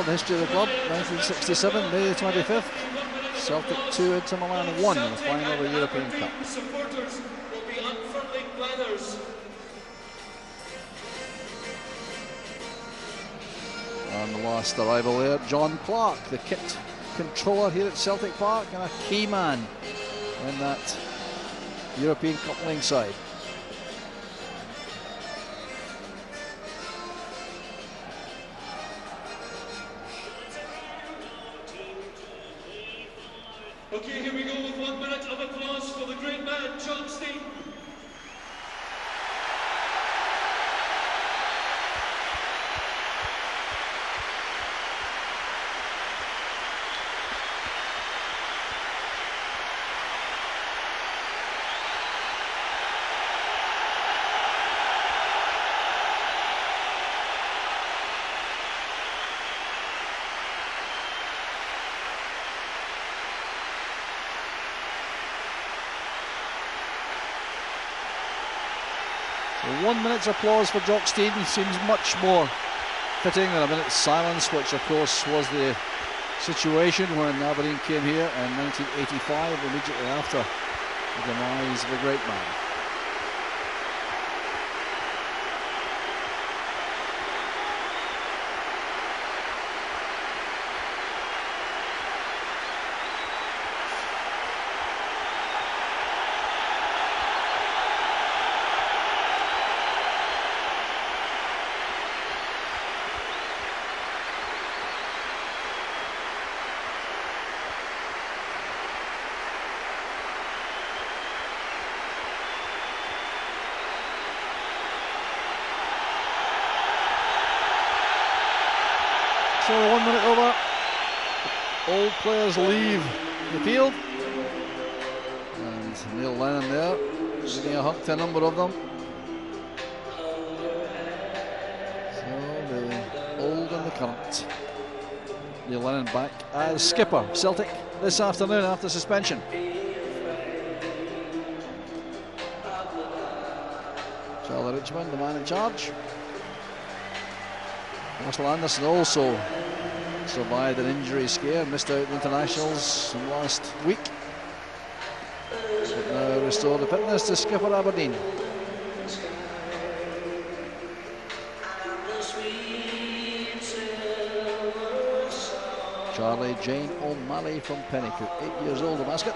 in the history of the club. 1967, May 25th. Celtic 2, Inter Milan 1 in the final of the European Cup. Supporters will be unfurling banners. And the last arrival there, John Clark, the kit controller here at Celtic Park and a key man in that European Cup winning side. Okay, here we go with 1 minute of applause for the great man, John Stein. So 1 minute's applause for Jock Stein seems much more fitting than a minute's silence, which of course was the situation when Aberdeen came here in 1985, immediately after the demise of the great man. So 1 minute over, old players leave the field, and Neil Lennon there, giving a hug to a number of them. So the old and the current. Neil Lennon back as skipper, Celtic, this afternoon after suspension. Charlie Richmond, the man in charge. Russell Anderson also survived an injury scare, missed out the internationals last week, but now restored to fitness to skipper Aberdeen. Charlie Jane O'Malley from Pennycook, 8 years old, a basket.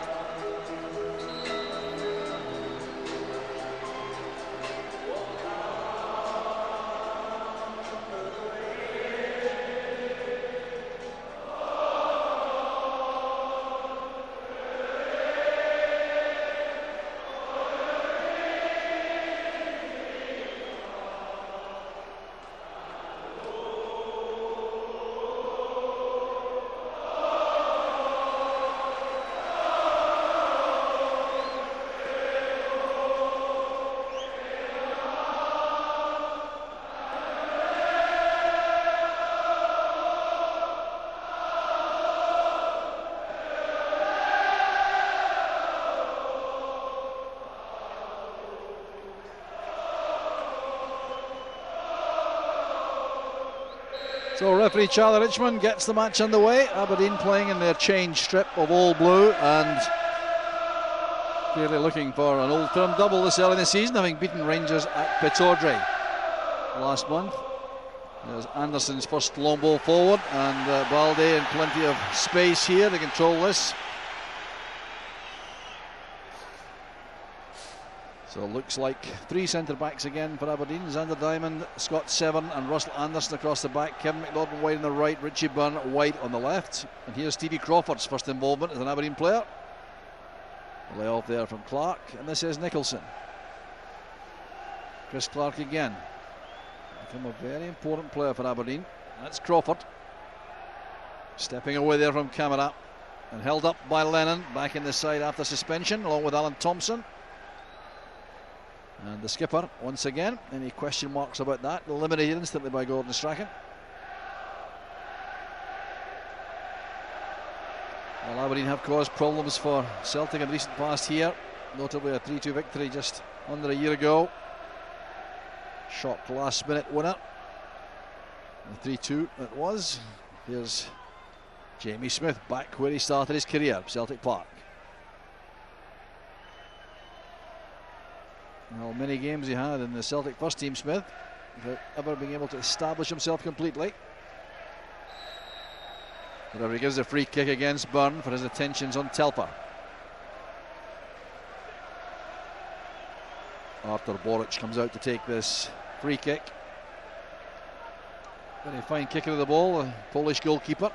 So referee Charlie Richmond gets the match underway. Aberdeen playing in their change strip of all blue and clearly looking for an Old Firm double this early in the season, having beaten Rangers at Pittodrie last month. There's Anderson's first long ball forward, and Balde in plenty of space here to control this. So it looks like three centre-backs again for Aberdeen. Xander Diamond, Scott Severn and Russell Anderson across the back. Kevin McNaughton wide on the right, Richie Byrne wide on the left. And here's Stevie Crawford's first involvement as an Aberdeen player. The lay-off there from Clark, and this is Nicholson. Chris Clark again. Become a very important player for Aberdeen. That's Crawford. Stepping away there from Camara and held up by Lennon, back in the side after suspension, along with Alan Thompson. And the skipper, once again, any question marks about that? Eliminated instantly by Gordon Strachan. Well, Aberdeen have caused problems for Celtic in recent past here, notably a 3-2 victory just under a year ago. Shock last minute winner. The 3-2 it was. Here's Jamie Smith back where he started his career, Celtic Park. Well, many games he had in the Celtic first team, Smith, without ever being able to establish himself completely. Whatever, he gives a free kick against Byrne for his attentions on Telfer. Artur Boric comes out to take this free kick. Very fine kicker of the ball, a Polish goalkeeper.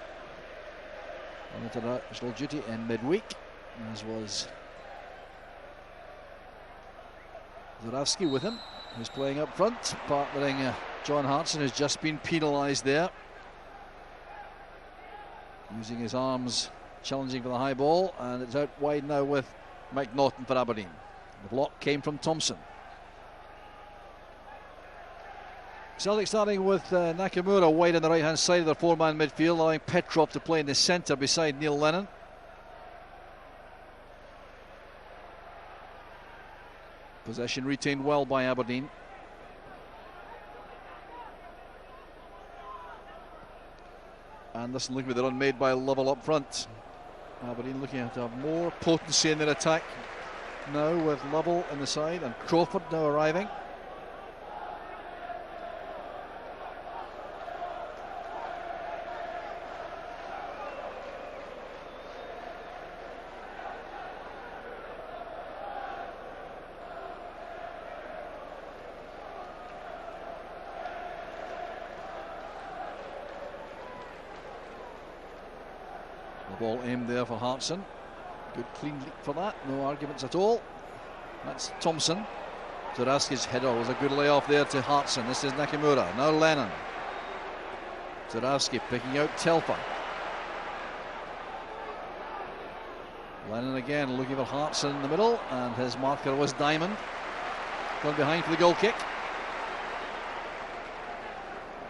On international duty in midweek, as was Zurawski with him, who's playing up front, partnering John Hartson, who's just been penalised there. Using his arms, challenging for the high ball, and it's out wide now with McNaughton for Aberdeen. The block came from Thompson. Celtic starting with Nakamura wide on the right hand side of their four-man midfield, allowing Petrov to play in the centre beside Neil Lennon. Possession retained well by Aberdeen. Anderson looking with the run made by Lovell up front. Aberdeen looking to have more potency in their attack now with Lovell in the side and Crawford now arriving. Ball aimed there for Hartson. Good clean leap for that, no arguments at all. That's Thompson. Zurawski's header was a good layoff there to Hartson. This is Nakamura, now Lennon. Zurawski picking out Telfer. Lennon again looking for Hartson in the middle, and his marker was Diamond. Gone behind for the goal kick.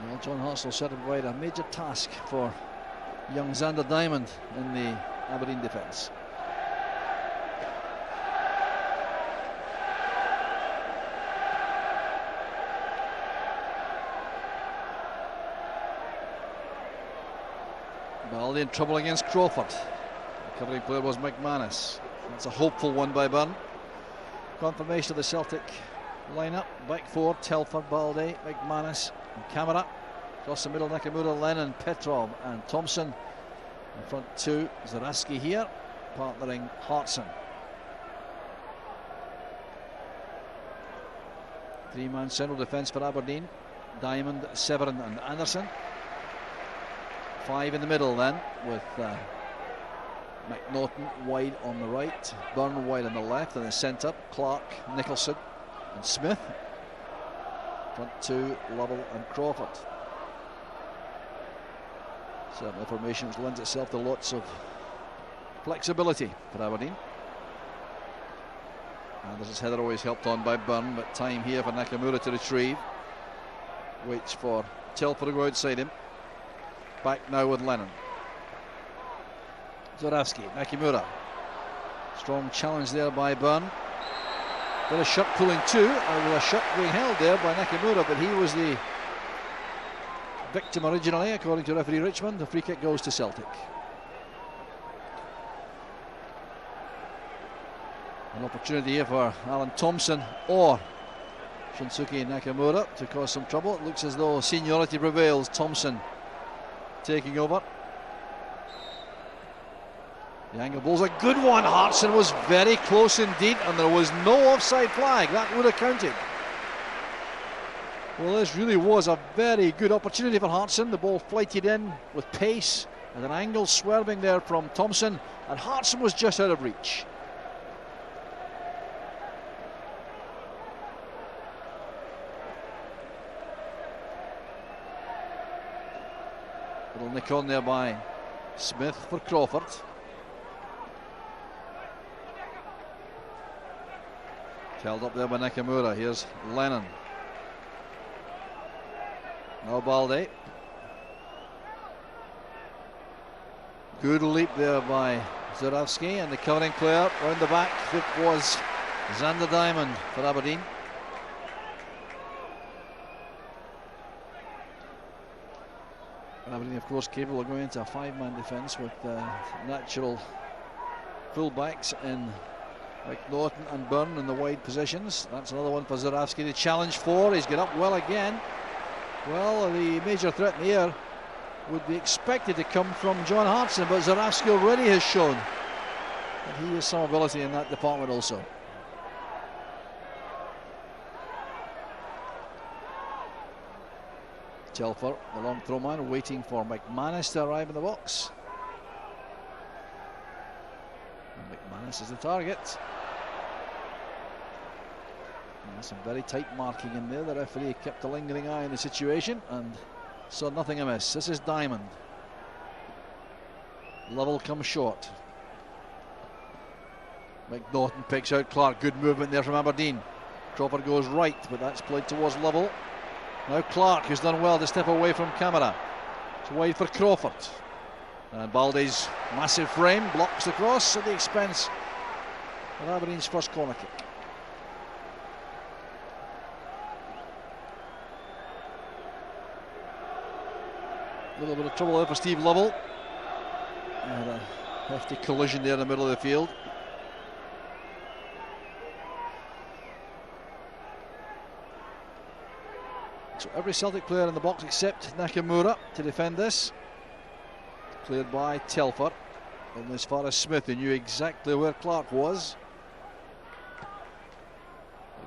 Well, John Hartson will certainly provide a major task for young Xander Diamond in the Aberdeen defence. Baldy in trouble against Crawford. The covering player was McManus. That's a hopeful one by Byrne. Confirmation of the Celtic lineup. Back four, Telfer, Baldy, McManus and Camara. Across the middle, Nakamura, Lennon, Petrov and Thompson. In front two, Zurawski here, partnering Hartson. Three-man central defence for Aberdeen. Diamond, Severin and Anderson. Five in the middle then, with McNaughton wide on the right, Byrne wide on the left, and the centre, Clark, Nicholson and Smith. Front two, Lovell and Crawford. Certainly a formation which lends itself to lots of flexibility for Aberdeen. Anderson's header always helped on by Byrne, but time here for Nakamura to retrieve. Waits for Telfer to go outside him. Back now with Lennon. Zurawski, Nakamura. Strong challenge there by Byrne. Bit of shot pulling too, and with a shot being held there by Nakamura, but he was the victim originally, according to referee Richmond. The free kick goes to Celtic. An opportunity here for Alan Thompson or Shunsuke Nakamura to cause some trouble. It looks as though seniority prevails. Thompson taking over. The angle ball's a good one. Hartson was very close indeed, and there was no offside flag. That would have counted. Well, this really was a very good opportunity for Hartson. The ball flighted in with pace and an angle swerving there from Thompson, and Hartson was just out of reach. Little nick on there by Smith for Crawford. Held up there by Nakamura. Here's Lennon. Now Baldy. Good leap there by Zurawski, and the covering player round the back. It was Xander Diamond for Aberdeen. Aberdeen of course, capable of going into a 5-man defence with natural full-backs in like Norton and Byrne in the wide positions. That's another one for Zurawski to challenge for. He's got up well again. Well, the major threat in the air would be expected to come from John Hartson, but Zurawski already has shown that he has some ability in that department also. Telfer, the long throw man, waiting for McManus to arrive in the box. And McManus is the target. And some very tight marking in there. The referee kept a lingering eye on the situation and saw nothing amiss. This is Diamond. Lovell comes short. McNaughton picks out Clark. Good movement there from Aberdeen. Crawford goes right, but that's played towards Lovell. Now Clark, who's done well to step away from camera. It's wide for Crawford. And Balde's massive frame blocks the cross at the expense of Aberdeen's first corner kick. A little bit of trouble there for Steve Lovell. And a hefty collision there in the middle of the field. So every Celtic player in the box except Nakamura to defend this. Cleared by Telfer. And as far as Smith, who knew exactly where Clark was.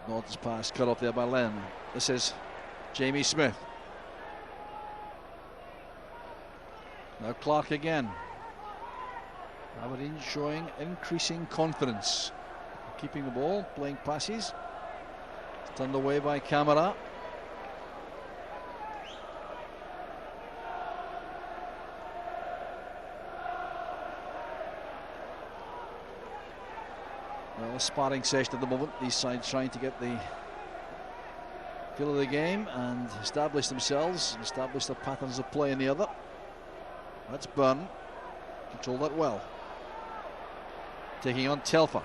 Norton's pass cut off there by Len. This is Jamie Smith. Now Clark again. Aberdeen showing increasing confidence. Keeping the ball, playing passes. It's turned away by Camara. Well, a sparring session at the moment. These sides trying to get the feel of the game and establish themselves and establish their patterns of play in the other. That's Byrne. Controlled that well. Taking on Telfer.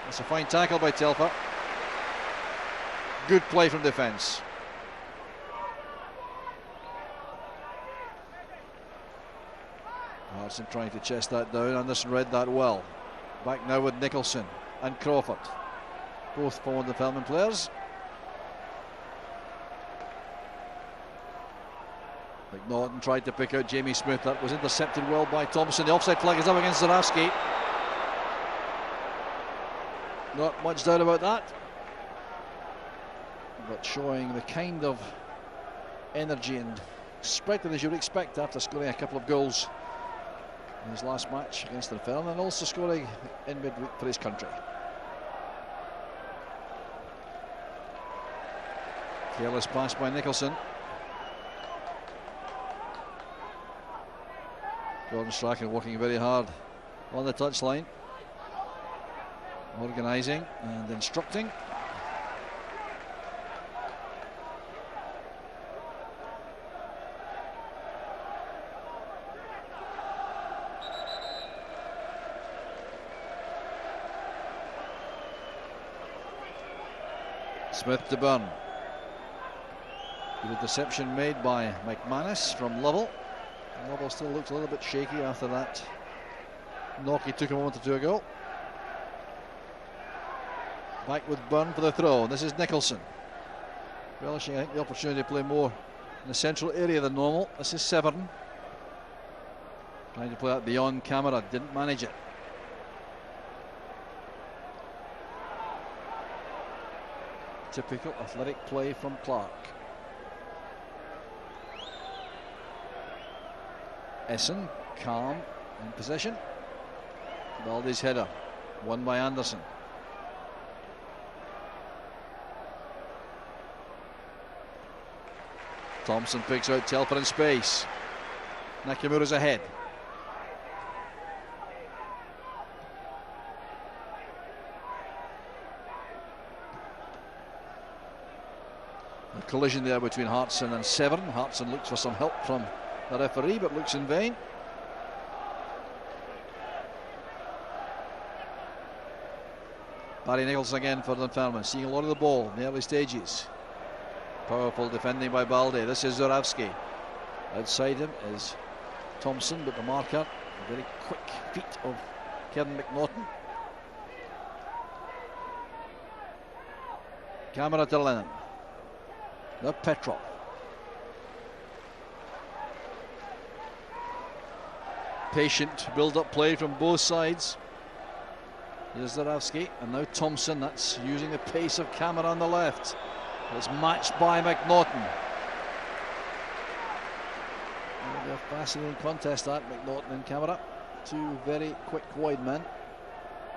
That's a fine tackle by Telfer. Good play from defence. Hartson trying to chest that down. Anderson read that well. Back now with Nicholson and Crawford. Both forward development players. McNaughton tried to pick out Jamie Smith. That was intercepted well by Thompson. The offside flag is up against Zurawski. Not much doubt about that. But showing the kind of energy and spread that you would expect after scoring a couple of goals in his last match against Dunfermline, and also scoring in midweek for his country. Careless pass by Nicholson. Gordon Strachan working very hard on the touchline, organising and instructing. Smith to Byrne. Good deception made by McManus from Lovell. Lovell still looks a little bit shaky after that knock he took a moment or two ago. Back with Byrne for the throw. This is Nicholson. Relishing, I think, the opportunity to play more in the central area than normal. This is Severn. Trying to play that beyond camera. Didn't manage it. Typical athletic play from Clark. Essen, calm in possession. Baldy's header, won by Anderson. Thompson picks out Telfer in space. Nakamura's ahead. A collision there between Hartson and Severn. Hartson looks for some help from the referee, but looks in vain. Barry Nicholson again for Dunfermline, seeing a lot of the ball in the early stages. Powerful defending by Balde. This is Zurawski. Outside him is Thompson, but the marker, the very quick feet of Kevin McNaughton. Camera to Lennon. Now Petrov. Patient build-up play from both sides. Here's Zurawski, and now Thompson. That's using the pace of Camera on the left. It's matched by McNaughton. A fascinating contest that, McNaughton and Camera. Two very quick wide men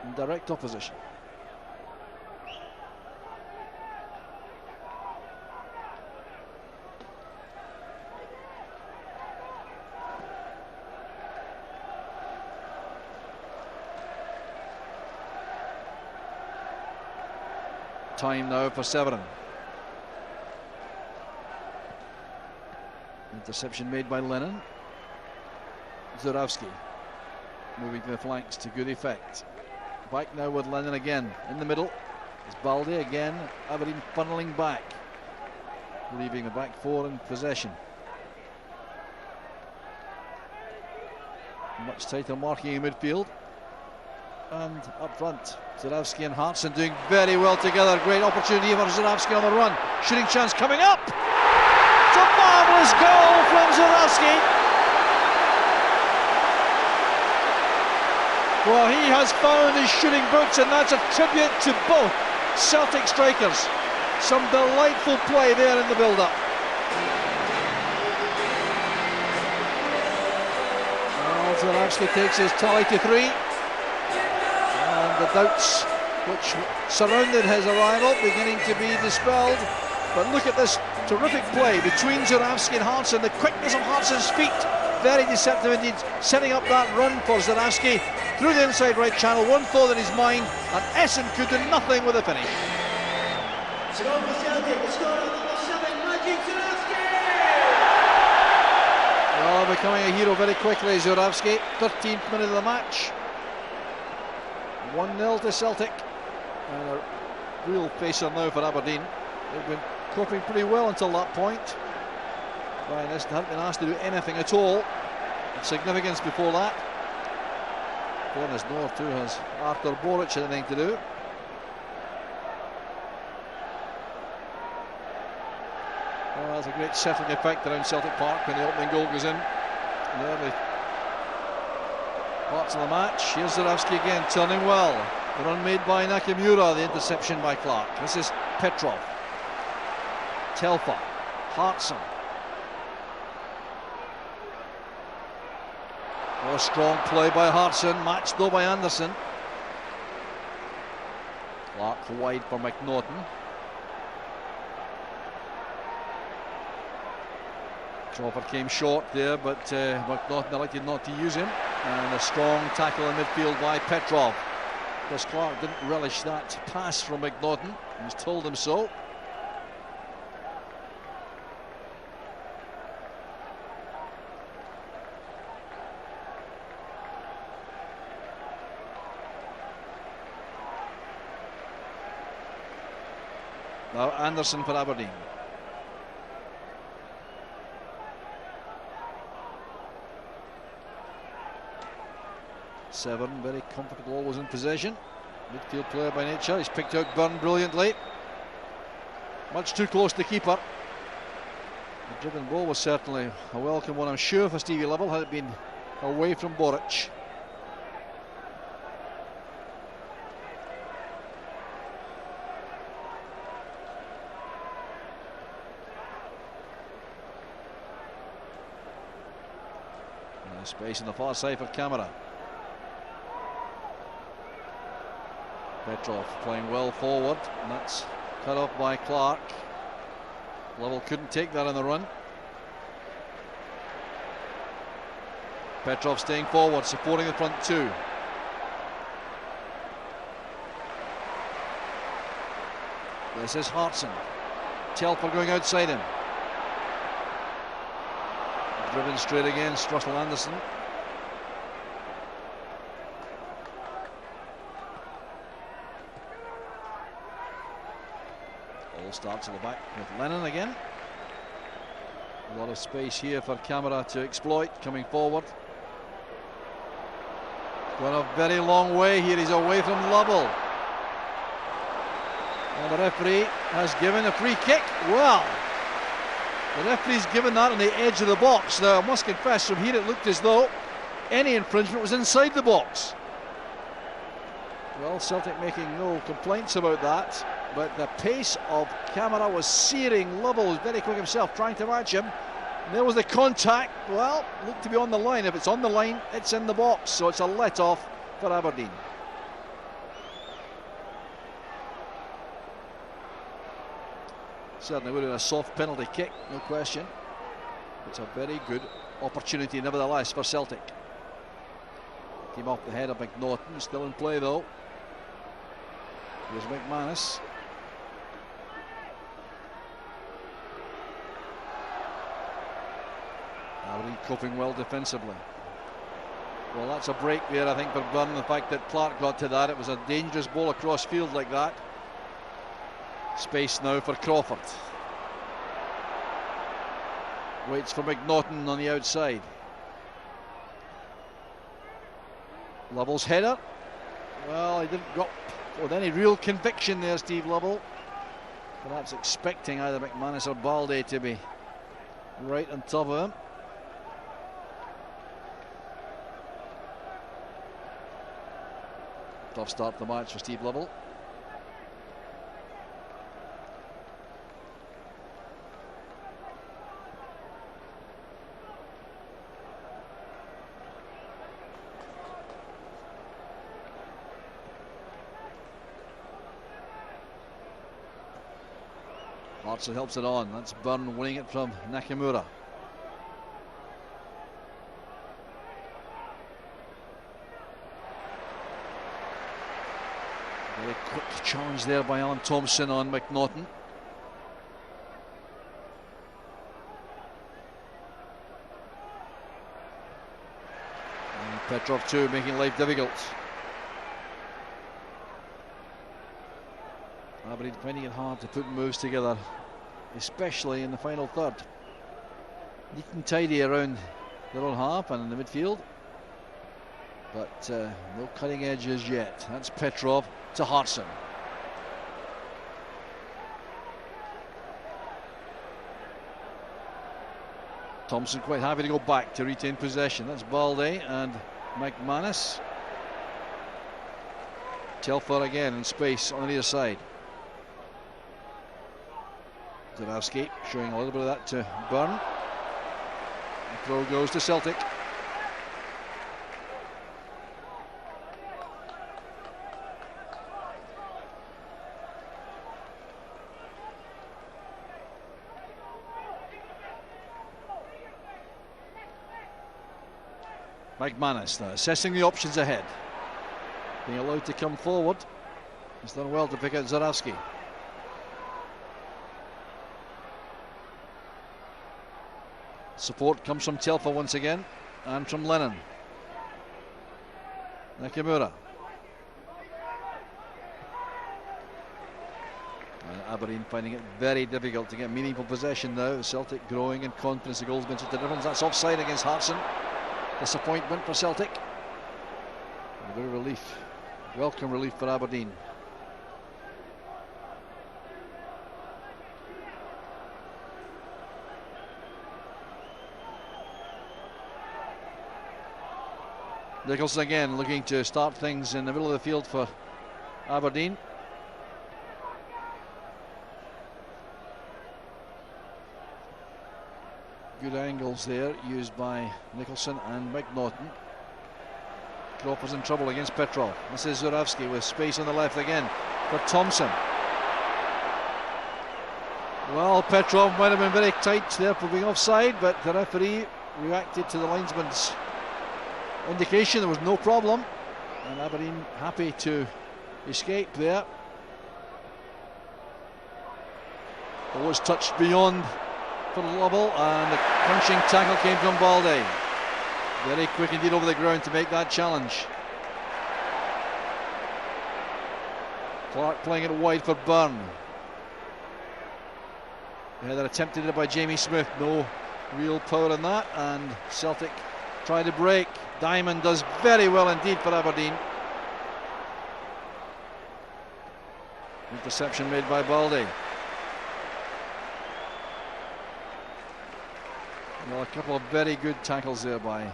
in direct opposition. Time now for Severin. Interception made by Lennon. Zurawski moving to the flanks to good effect. Back now with Lennon again. In the middle is Balde again. Aberdeen funneling back, leaving the back four in possession. Much tighter marking in midfield. And up front, Zurawski and Hartson doing very well together. Great opportunity for Zurawski on the run. Shooting chance coming up. It's a marvellous goal from Zurawski. Well, he has found his shooting boots, and that's a tribute to both Celtic strikers. Some delightful play there in the build-up. Well, Zurawski takes his tally to 3. The doubts which surrounded his arrival beginning to be dispelled. But look at this terrific play between Zurawski and Hartson. The quickness of Hartson's feet, very deceptive indeed, setting up that run for Zurawski through the inside right channel. One thought in his mind, and Essen could do nothing with the finish. Well, becoming a hero very quickly, Zurawski. 13th minute of the match. 1-0 to Celtic, and a real pacer now for Aberdeen. They've been coping pretty well until that point. Brian Essen hadn't been asked to do anything at all of significance before that. Fairness, nor too has Arthur Boric anything to do. Well, there's a great settling effect around Celtic Park when the opening goal goes in. In the early parts of the match. Here's Zurawski again, turning well. The run made by Nakamura, the interception by Clark. This is Petrov. Telfer. Hartson. Oh, a strong play by Hartson, matched though by Anderson. Clark wide for McNaughton. Crawford came short there, but McNaughton elected not to use him. And a strong tackle in midfield by Petrov. Chris Clark didn't relish that pass from McNaughton. He's told him so. Now Anderson for Aberdeen. Severin, very comfortable, always in possession. Midfield player by nature. He's picked out Byrne brilliantly. Much too close to the keeper. The driven ball was certainly a welcome one, I'm sure, for Stevie Lovell, had it been away from Boric. Nice space on the far side for Camera. Petrov playing well forward, and that's cut off by Clark. Lovell couldn't take that on the run. Petrov staying forward, supporting the front two. This is Hartson. Telfer going outside him. Driven straight against Russell Anderson. Starts at the back with Lennon again. A lot of space here for Camera to exploit, coming forward. Gone a very long way here, he's away from Lovell. And the referee has given a free kick. Well, the referee's given that on the edge of the box. Now, I must confess, from here it looked as though any infringement was inside the box. Well, Celtic making no complaints about that, but the pace of Camera was searing. Lovell was very quick himself, trying to match him. And there was the contact. Well, looked to be on the line. If it's on the line, it's in the box, so it's a let-off for Aberdeen. Certainly would have been a soft penalty kick, no question. It's a very good opportunity, nevertheless, for Celtic. Came off the head of McNaughton, still in play though. Here's McManus. Aberdeen coping well defensively. Well, that's a break there, I think, for Byrne. The fact that Clark got to that, it was a dangerous ball across field like that. Space now for Crawford. Waits for McNaughton on the outside. Lovell's header. Well, he didn't go with any real conviction there, Steve Lovell. Perhaps expecting either McManus or Balde to be right on top of him. Tough start to the match for Steve Lovell. Hartson helps it on. That's Byrne winning it from Nakamura. Very quick challenge there by Alan Thompson on McNaughton. And Petrov too, making life difficult. Aberdeen finding it hard to put moves together, especially in the final third. Neat and tidy around their own half and in the midfield, but no cutting edges yet. That's Petrov to Hartson. Thompson quite happy to go back to retain possession. That's Balde and McManus. Telfer again in space on the near side. Zurawski showing a little bit of that to Byrne. The throw goes to Celtic. McManus now assessing the options ahead. Being allowed to come forward. He's done well to pick out Zurawski. Support comes from Telfer once again and from Lennon. Nakamura. And Aberdeen finding it very difficult to get meaningful possession now. Celtic growing in confidence. The goals makes a difference. That's offside against Hartson. Disappointment for Celtic. And a bit of relief. Welcome relief for Aberdeen. Nicholson again looking to start things in the middle of the field for Aberdeen. Good angles there used by Nicholson and McNaughton. Crawford's in trouble against Petrov. This is Zurawski with space on the left again for Thompson. Well, Petrov might have been very tight there for being offside, but the referee reacted to the linesman's indication. There was no problem, and Aberdeen happy to escape there. It was touched beyond for Lovell, and the punching tackle came from Balde. Very quick indeed over the ground to make that challenge. Clark playing it wide for Byrne. Header attempted it by Jamie Smith, no real power in that, and Celtic try to break. Diamond does very well indeed for Aberdeen. Interception made by Baldy. Well, a couple of very good tackles there by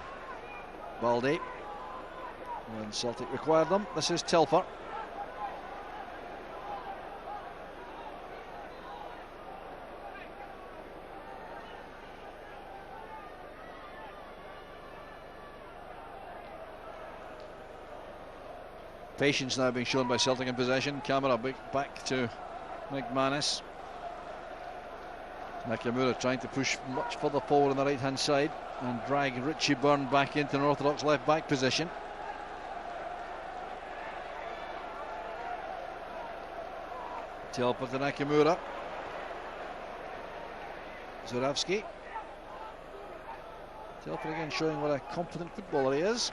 Baldy when Celtic required them. This is Telfer. Patience now being shown by Celtic in possession. Camera back to McManus. Nakamura trying to push much further forward on the right hand side and drag Richie Byrne back into an orthodox left back position. Telfer to Nakamura. Zurawski. Telfer again showing what a confident footballer he is.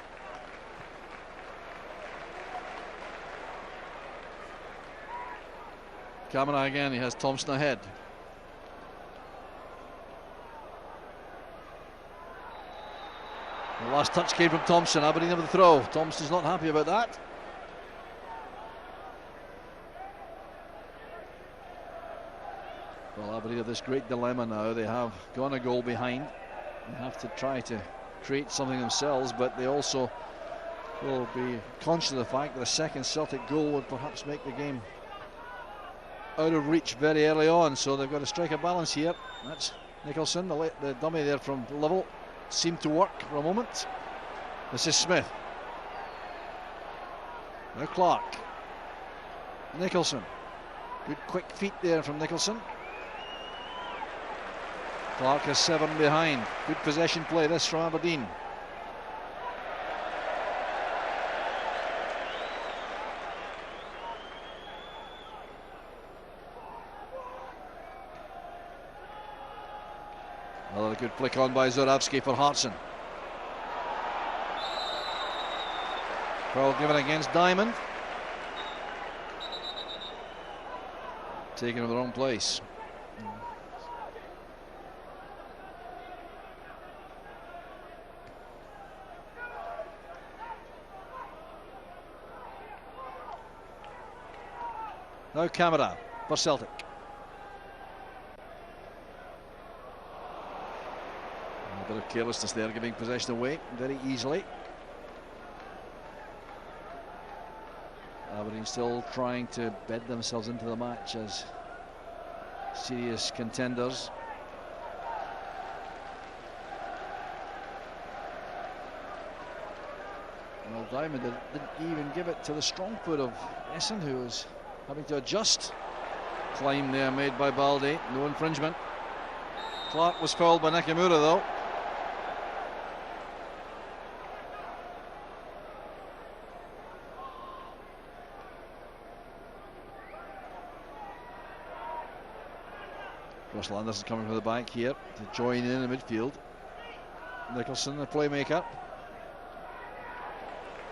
Camera again, he has Thompson ahead. The last touch came from Thompson. Aberdeen have the throw. Thompson's not happy about that. Well, Aberdeen have this great dilemma now. They have gone a goal behind. They have to try to create something themselves, but they also will be conscious of the fact that a second Celtic goal would perhaps make the game out of reach very early on, so they've got to strike a balance here. That's Nicholson, the dummy there from level, seemed to work for a moment. This is Smith. Now Clark. Nicholson. Good quick feet there from Nicholson. Clark has 7 behind. Good possession play this from Aberdeen. Another good flick on by Zurawski for Hartson. Foul given against Diamond. Taken in the wrong place. Now Camara for Celtic. A bit of carelessness there, giving possession away very easily. Aberdeen still trying to bed themselves into the match as serious contenders. Well, Diamond didn't even give it to the strong foot of Essen, who was having to adjust. Climb there made by Baldy, no infringement. Clark was fouled by Nakamura though. Russell Anderson coming from the back here to join in the midfield. Nicholson, the playmaker.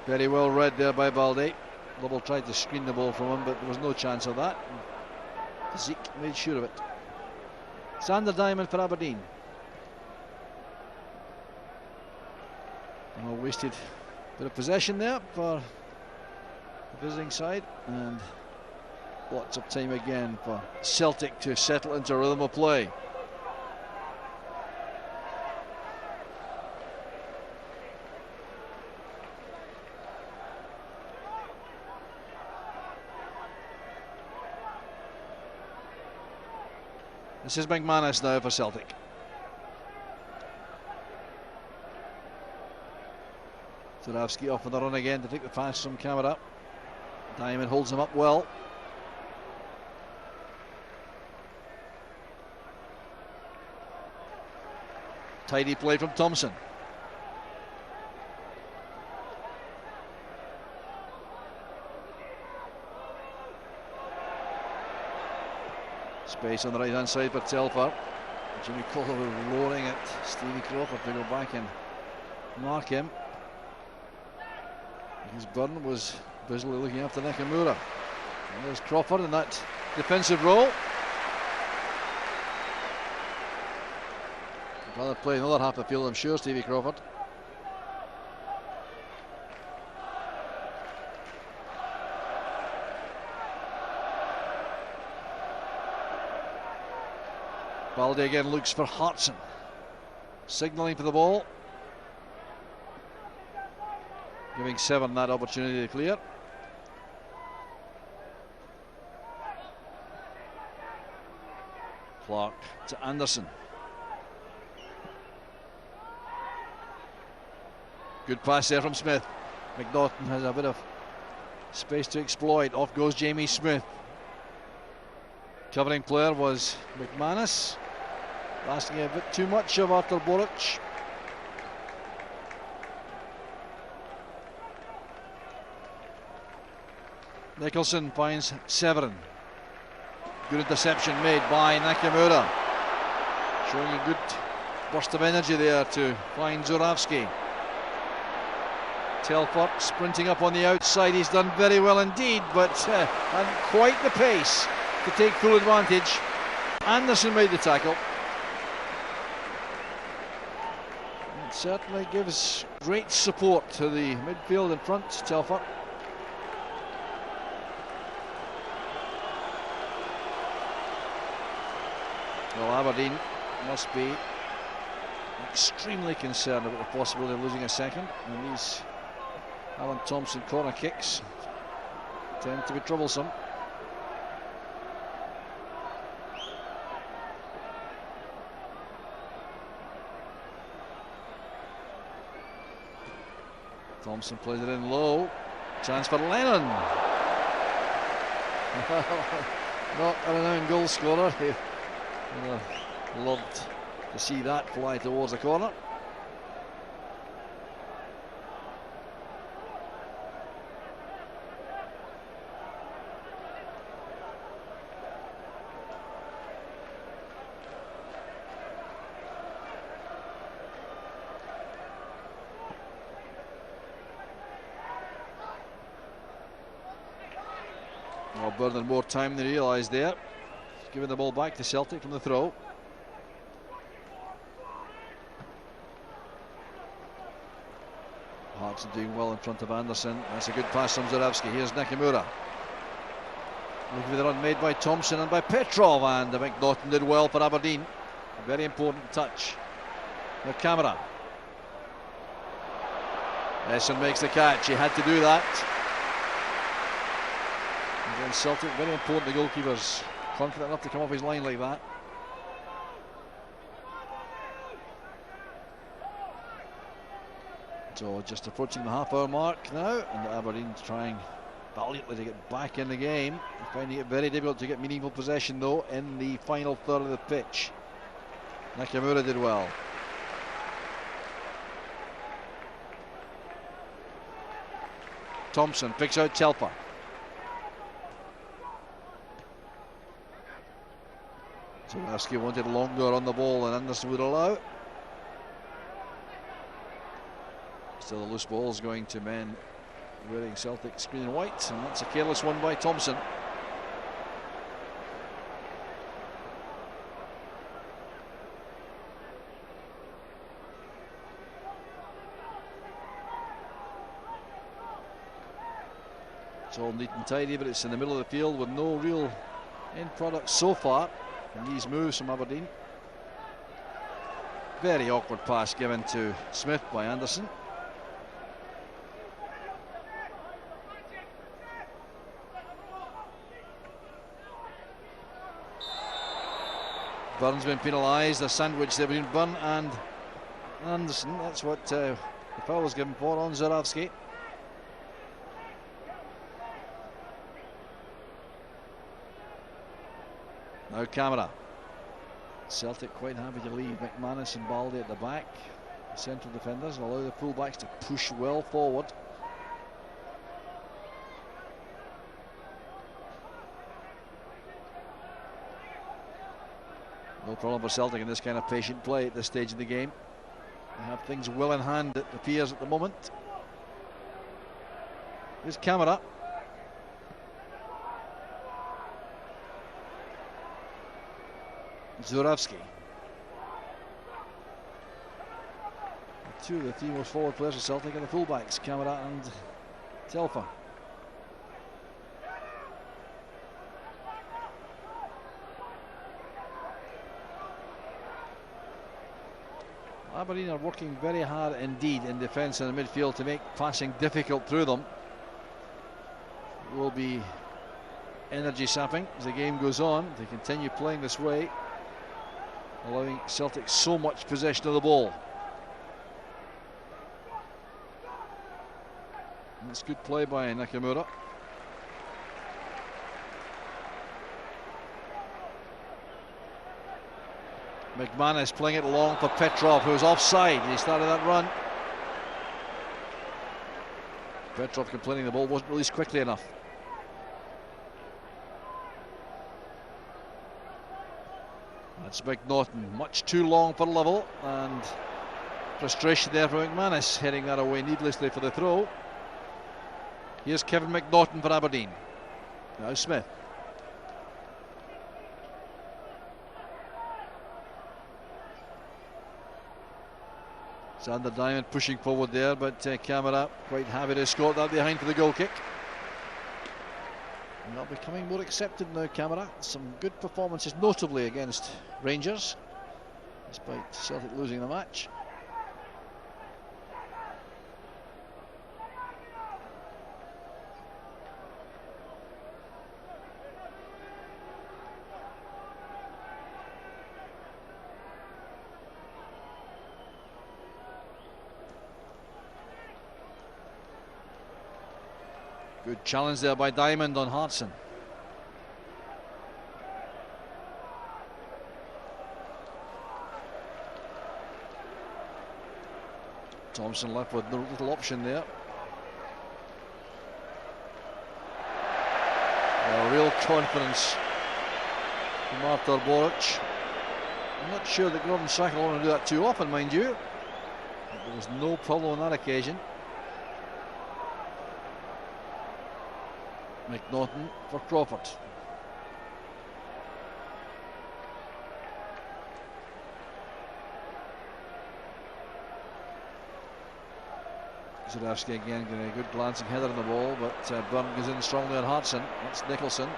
Very well read there by Baldy. Lovell tried to screen the ball from him, but there was no chance of that. Zeke made sure of it. Sander Diamond for Aberdeen. Well, wasted bit of possession there for the visiting side, and lots of time again for Celtic to settle into a rhythm of play. This is McManus now for Celtic. Zurawski off on the run again to take the pass from Camara. Diamond holds him up well. Tidy play from Thompson. Space on the right hand side for Telfer. Jimmy Collier roaring at Stevie Crawford to go back and mark him. His Byrne was busily looking after Nakamura. And there's Crawford in that defensive role. Rather play another half of the field, I'm sure, Stevie Crawford. Baldy again looks for Hartson. Signalling for the ball. Giving Severn that opportunity to clear. Clark to Anderson. Good pass there from Smith. McNaughton has a bit of space to exploit. Off goes Jamie Smith. Covering player was McManus. Asking a bit too much of Arthur Boric. Nicholson finds Severin. Good interception made by Nakamura. Showing a good burst of energy there to find Zurawski. Telford sprinting up on the outside. He's done very well indeed, but hadn't quite the pace to take full advantage. Anderson made the tackle. It certainly gives great support to the midfield in front, Telford. Well, Aberdeen must be extremely concerned about the possibility of losing a second, and these Alan Thompson corner kicks tend to be troublesome. Thompson plays it in low. Chance for Lennon. Not a renowned goal scorer. I'd loved to see that fly towards the corner. Well, burning more time than they realised there. Giving the ball back to Celtic from the throw. Hartson doing well in front of Anderson. That's a good pass from Zurawski. Here's Nakamura. Looking for the run made by Thompson and by Petrov, and McNaughton did well for Aberdeen. A very important touch. The camera. Essen makes the catch. He had to do that. Against Celtic, very important the goalkeeper's confident enough to come off his line like that. So just approaching the half-hour mark now, and Aberdeen's trying valiantly to get back in the game. Finding it very difficult to get meaningful possession though in the final third of the pitch. Nakamura did well. Thompson picks out Telfer. Zurawski wanted longer on the ball than Anderson would allow. Still a loose ball is going to men wearing Celtic green and white, and that's a careless one by Thompson. It's all neat and tidy, but it's in the middle of the field with no real end product so far. And these moves from Aberdeen. Very awkward pass given to Smith by Anderson. Byrne's been penalised. A sandwich there between Byrne and Anderson. That's what the foul was given for on Zurawski. Now Camera. Celtic quite happy to leave McManus and Baldy at the back. The central defenders and allow the fullbacks to push well forward. No problem for Celtic in this kind of patient play at this stage of the game. They have things well in hand, it appears, at the moment. Here's Camera. Zurawski. two of the three most forward players of Celtic are the fullbacks, Camara and Telfer. Aberdeen are working very hard indeed in defence and the midfield to make passing difficult through them. It will be energy sapping as the game goes on. They continue playing this way, allowing Celtic so much possession of the ball. That's good play by Nakamura. McManus playing it long for Petrov, who was offside. He started that run. Petrov complaining the ball wasn't released quickly enough. That's McNaughton, much too long for level, and frustration there for McManus, heading that away needlessly for the throw. Here's Kevin McNaughton for Aberdeen. Now Smith. Sander Diamond pushing forward there, but Camara quite happy to escort that behind for the goal kick. And not becoming more accepted now, Camara. Some good performances, notably against Rangers, despite Celtic losing the match. Good challenge there by Diamond on Hartson. Thompson left with no little option there. Real confidence from Artur Boruc. I'm not sure that Gordon Strachan will want to do that too often, mind you. But there was no problem on that occasion. McNaughton for Crawford. Zurewski again getting a good glancing header on the ball, but Byrne goes in strongly on Hartson. That's Nicholson.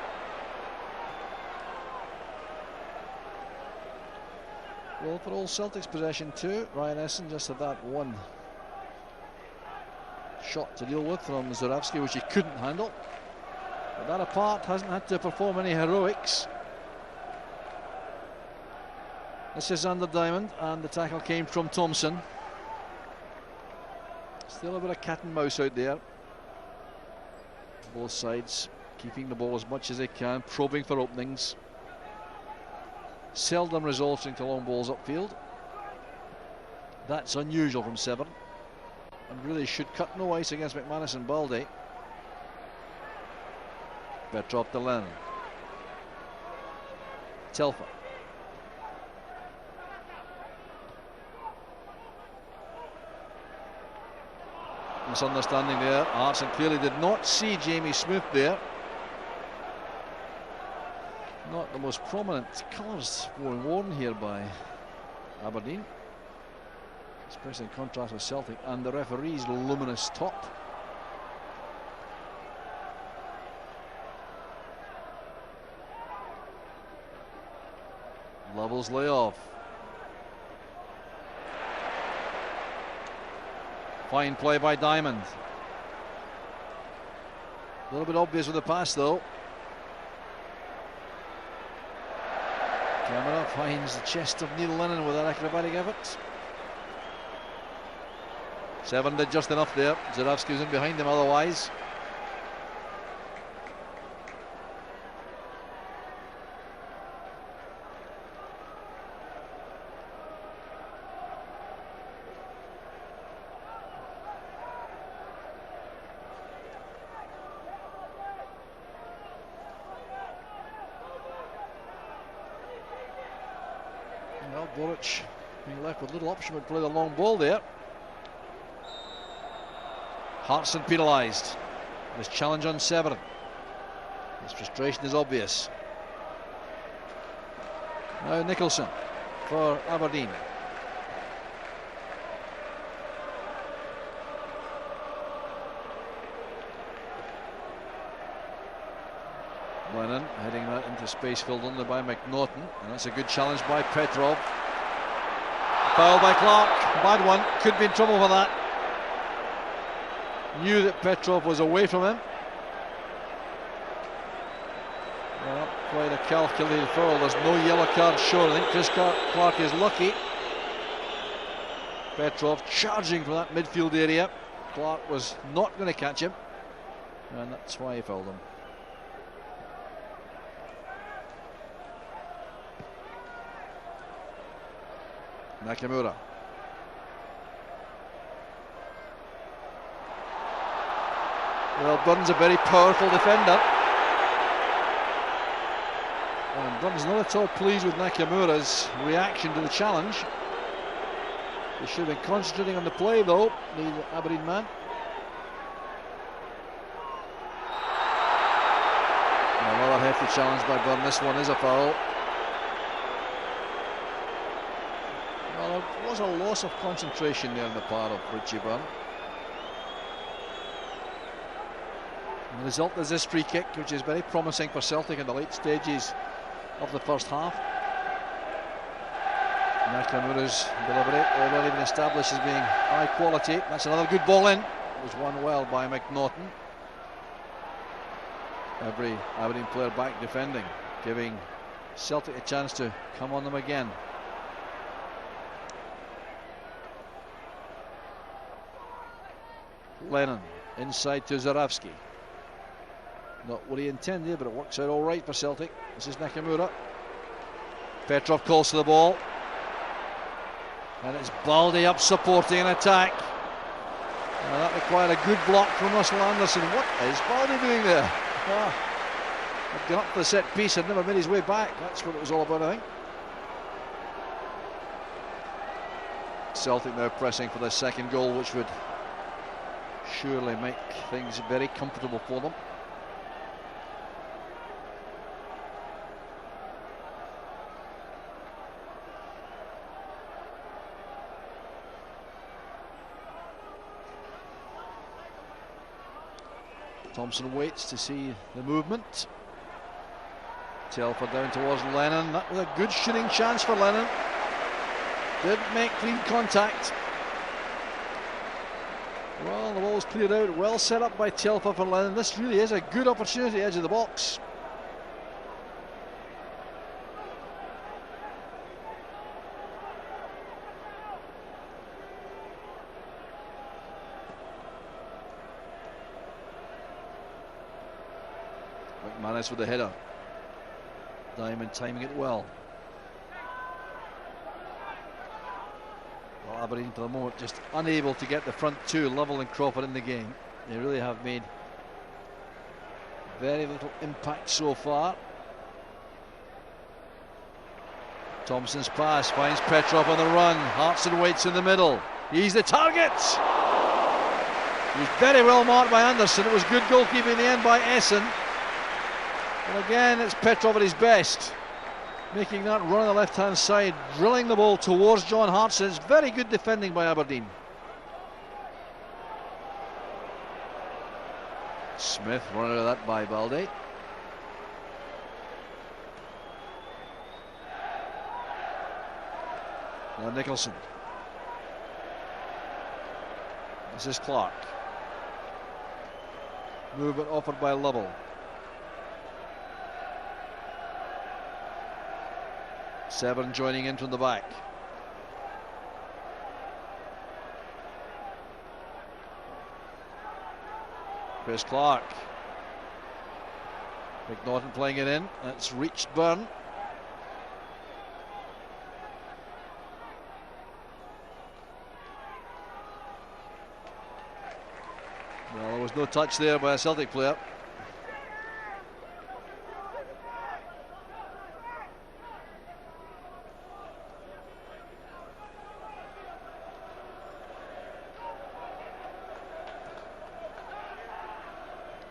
Well, for all Celtic's possession too. Ryan Essen just had that one shot to deal with from Zurewski, which he couldn't handle. But that apart, hasn't had to perform any heroics. This is under Diamond, and the tackle came from Thompson. Still a bit of cat and mouse out there. Both sides keeping the ball as much as they can, probing for openings. Seldom resorting to long balls upfield. That's unusual from Severn, and really should cut no ice against McManus and Balde. Petrov to Lennon. Telfer. Misunderstanding there. Hartson clearly did not see Jamie Smith there. Not the most prominent colours being worn here by Aberdeen, especially in contrast with Celtic, and the referee's luminous top. Levels lay off. Fine play by Diamond. A little bit obvious with the pass though. Camara finds the chest of Neil Lennon with that acrobatic effort. Severn did just enough there. Zurewski was in behind him otherwise. Boruc being left with little option, would play the long ball there. Hartson penalised. His challenge on Severn. His frustration is obvious. Now Nicholson for Aberdeen. Lennon heading that into space filled under by McNaughton, and that's a good challenge by Petrov. Foul by Clark, bad one, could be in trouble for that. Knew that Petrov was away from him. Well, quite a calculated foul. There's no yellow card shown. I think Chris Clark is lucky. Petrov charging from that midfield area. Clark was not going to catch him, and that's why he fouled him. Nakamura. Well, Byrne's a very powerful defender, and Byrne's not at all pleased with Nakamura's reaction to the challenge. He should have been concentrating on the play though, the Aberdeen man. Another hefty challenge by Byrne. This one is a foul. Well, there was a loss of concentration there on the part of Richie Byrne. And the result is this free kick, which is very promising for Celtic in the late stages of the first half. Nakamura's delivery already been established as being high quality. That's another good ball in. It was won well by McNaughton. Every Aberdeen player back defending, giving Celtic a chance to come on them again. Lennon inside to Zaravsky. Not what he intended, but it works out all right for Celtic. This is Nakamura. Petrov calls to the ball. And it's Baldy up supporting an attack. Now that required a good block from Russell Anderson. What is Baldy doing there? Had gone up for the set piece and never made his way back. That's what it was all about, I think. Celtic now pressing for the second goal, which would surely make things very comfortable for them. Thompson waits to see the movement. Telfer down towards Lennon. That was a good shooting chance for Lennon. Didn't make clean contact. Well, the ball was cleared out. Well set up by Telfer for Lennon. This really is a good opportunity, edge of the box. McManus with the header. Diamond timing it well. Well, Aberdeen for the moment just unable to get the front two, Lovell and Crawford, in the game. They really have made very little impact so far. Thompson's pass finds Petrov on the run. Hartson waits in the middle. He's the target. He was very well marked by Anderson. It was good goalkeeping in the end by Essen. And again, it's Petrov at his best, making that run on the left-hand side, drilling the ball towards John Hartson. It's very good defending by Aberdeen. Smith running out of that by Balde. Now Nicholson. This is Clark. Movement offered by Lovell. Severn joining in from the back. Chris Clark. McNaughton playing it in. That's reached Byrne. Well, there was no touch there by a Celtic player.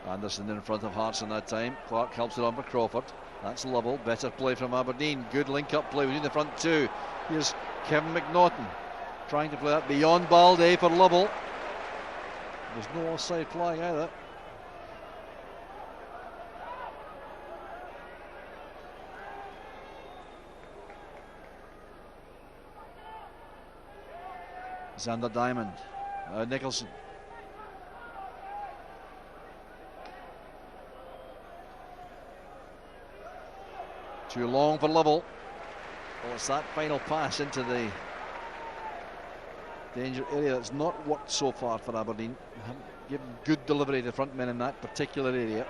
Anderson in front of Hartson that time. Clark helps it on for Crawford. That's Lovell. Better play from Aberdeen. Good link-up play between the front two. Here's Kevin McNaughton trying to play that beyond Balde for Lovell. There's no offside flying either. Xander Diamond. Nicholson. Too long for Lovell. Well, it's that final pass into the danger area that's not worked so far for Aberdeen. Haven't given good delivery to front men in that particular area.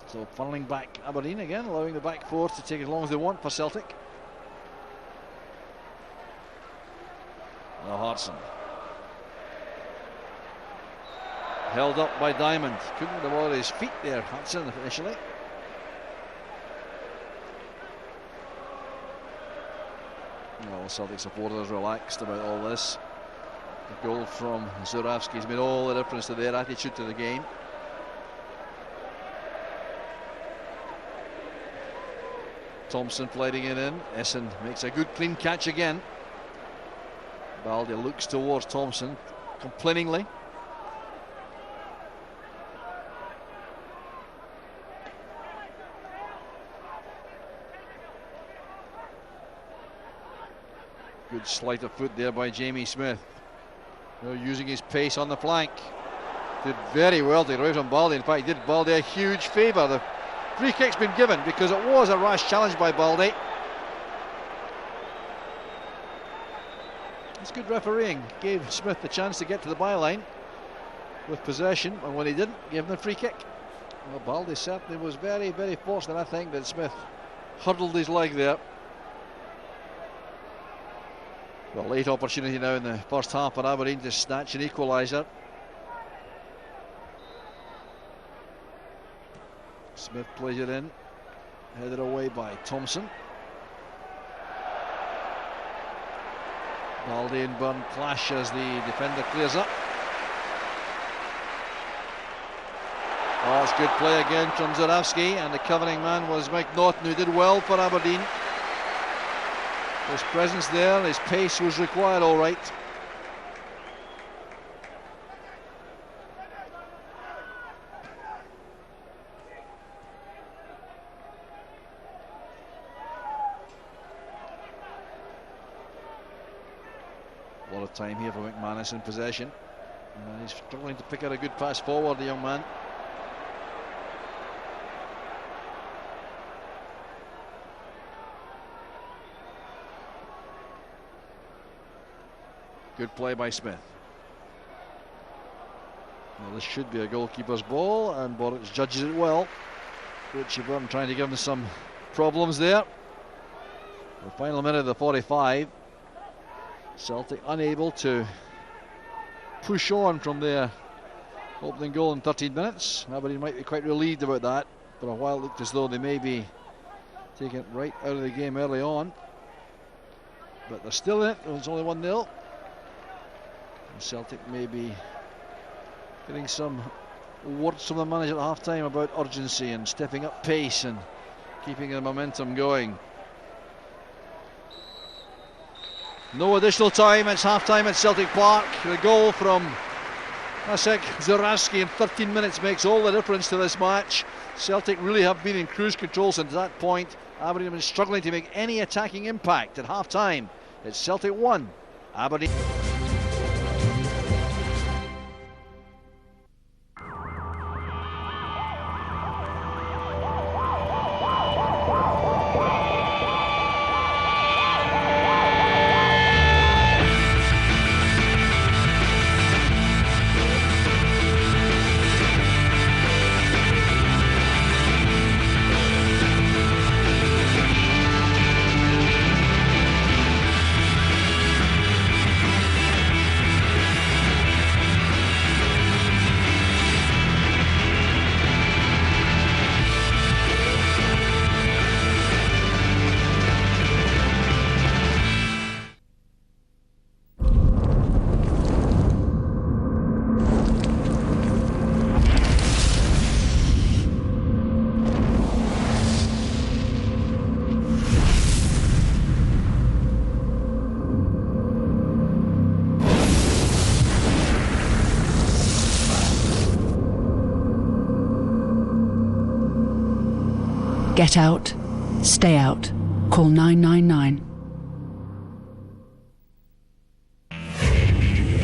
So funneling back Aberdeen again, allowing the back four to take as long as they want for Celtic. Now Hartson. Held up by Diamond. Couldn't have all his feet there, Hudson, initially. Well, Celtic supporters relaxed about all this. The goal from Zurawski's made all the difference to their attitude to the game. Thompson floating it in. Essen makes a good clean catch again. Baldi looks towards Thompson complainingly. Good sleight of foot there by Jamie Smith. Using his pace on the flank. Did very well to get away from Baldi. In fact, did Baldi a huge favour. The free kick's been given because it was a rash challenge by Baldi. It's good refereeing. Gave Smith the chance to get to the byline with possession, and when he didn't, gave him the free kick. Well, Baldi certainly was very, very fortunate, I think, that Smith huddled his leg there. Well, late opportunity now in the first half for Aberdeen to snatch an equaliser. Smith plays it in, headed away by Thompson. Baldi and Byrne clash as the defender clears up. Oh, it's good play again from Zurawski, and the covering man was Mike Norton, who did well for Aberdeen. His presence there, his pace was required, all right. A lot of time here for McManus in possession. And he's struggling to pick out a good pass forward, the young man. Good play by Smith. Well, this should be a goalkeeper's ball, and Boric judges it well. Richie Byrne trying to give him some problems there. The final minute of the 45. Celtic unable to push on from their opening goal in 13 minutes. Aberdeen might be quite relieved about that. For a while it looked as though they may be taking it right out of the game early on. But they're still in it. It's only 1-0. Celtic may be getting some words from the manager at half-time about urgency and stepping up pace and keeping the momentum going. No additional time, it's half-time at Celtic Park. The goal from Jacek Zurawski in 13 minutes makes all the difference to this match. Celtic really have been in cruise control since that point. Aberdeen have been struggling to make any attacking impact at half-time. It's Celtic 1, Aberdeen. Get out, Stay out. Call 999.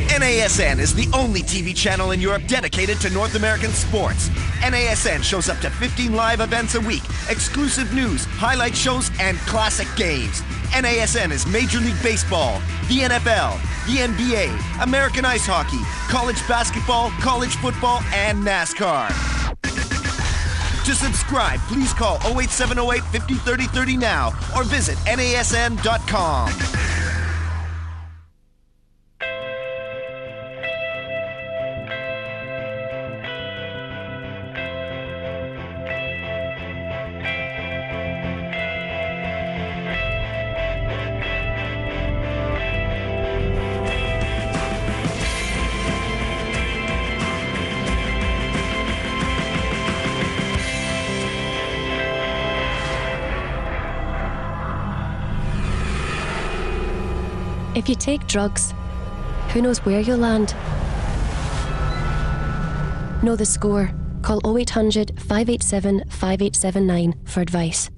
NASN is the only TV channel in Europe dedicated to North American sports. NASN shows up to 15 live events a week, exclusive news, highlight shows, and classic games. NASN is Major League Baseball, the NFL, the NBA, American ice hockey, college basketball, college football, and NASCAR. To subscribe, please call 08708 50 30 30 now or visit nasn.com. If you take drugs, who knows where you'll land? Know the score. Call 0800 587 5879 for advice.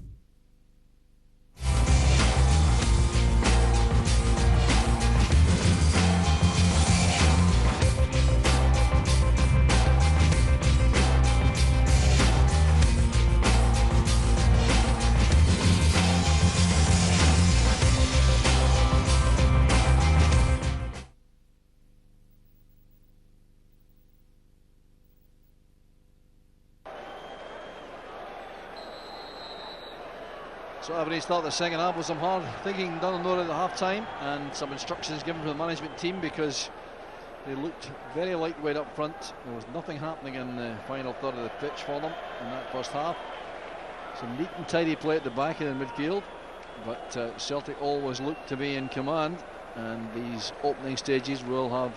So Aberdeen start the second half with some hard thinking done on at the half time and some instructions given from the management team because they looked very lightweight up front. There was nothing happening in the final third of the pitch for them in that first half. Some neat and tidy play at the back and in midfield, but Celtic always look to be in command, and these opening stages will have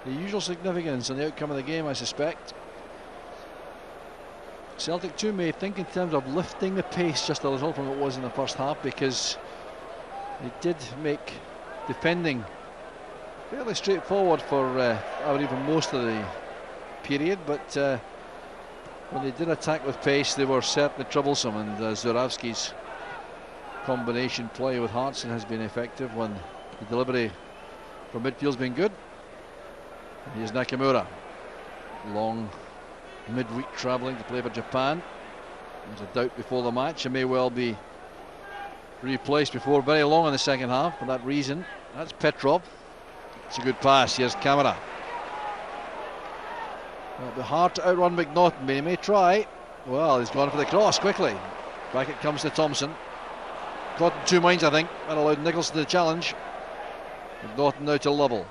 the usual significance on the outcome of the game, I suspect. Celtic too may think in terms of lifting the pace just a little from what it was in the first half, because they did make defending fairly straightforward for Aberdeen for most of the period, but when they did attack with pace they were certainly troublesome, and Zurawski's combination play with Hartson has been effective when the delivery from midfield's been good. Here's Nakamura, long midweek travelling to play for Japan. There's a doubt before the match and may well be replaced before very long in the second half for that reason. That's Petrov. It's a good pass. Here's Kamara. It'll be hard to outrun McNaughton, but he may try. Well, he's gone for the cross quickly. Back it comes to Thompson. Caught in two minds, I think. That allowed Nicholson to challenge. McNaughton now to Lovell.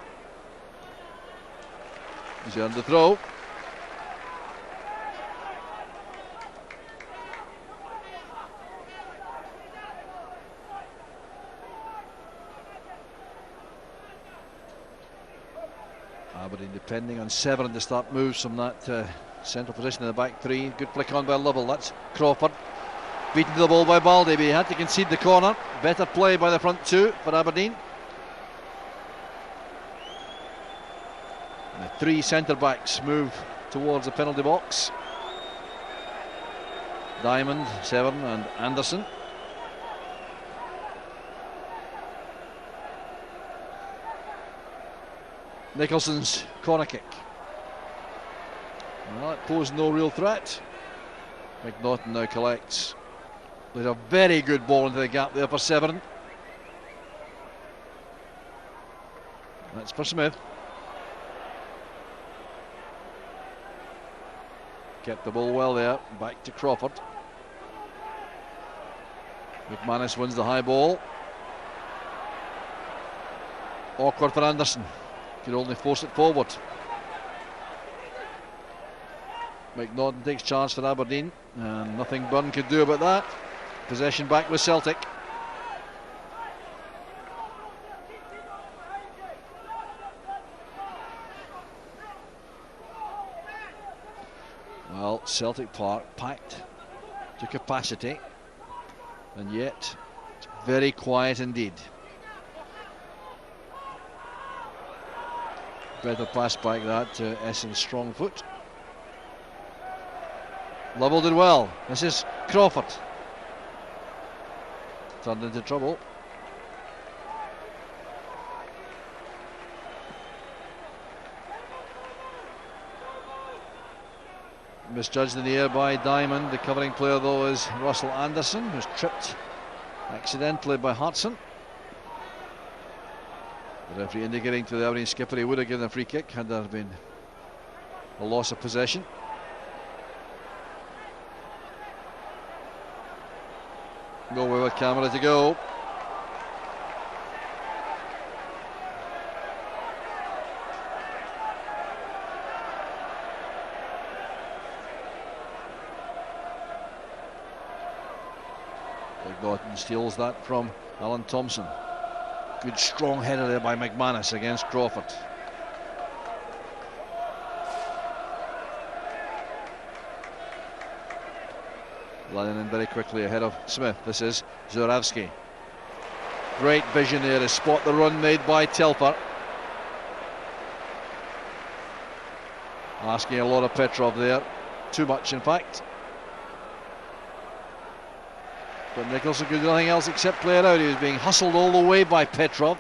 He's earned the throw. Aberdeen depending on Severin to start moves from that central position in the back three. Good flick on by Lovell. That's Crawford. Beaten to the ball by Baldy, but he had to concede the corner. Better play by the front two for Aberdeen. And the three centre backs move towards the penalty box. Diamond, Severin and Anderson. Nicholson's corner kick. Well, it posed no real threat. McNaughton now collects. There's a very good ball into the gap there for Severin. That's for Smith. Kept the ball well there. Back to Crawford. McManus wins the high ball. Awkward for Anderson. Could only force it forward. McNaughton takes charge for Aberdeen, and nothing Byrne could do about that. Possession back with Celtic. Well, Celtic Park packed to capacity, and yet it's very quiet indeed. Better pass back that to Essendon's strong foot. Lovell did well. This is Crawford. turned into trouble. Misjudged in the air by Diamond. The covering player though is Russell Anderson, who's tripped accidentally by Hartson. The referee indicating to the Aberdeen skipper he would have given a free kick had there been a loss of possession. Nowhere with camera to go. McNaughton steals that from Alan Thompson. Good strong header there by McManus against Crawford. Lining in very quickly ahead of Smith. This is Zurawski. Great vision there to spot the run made by Telfer. Asking a lot of Petrov there. Too much in fact. But Nicholson could do nothing else except play it out. He was being hustled all the way by Petrov.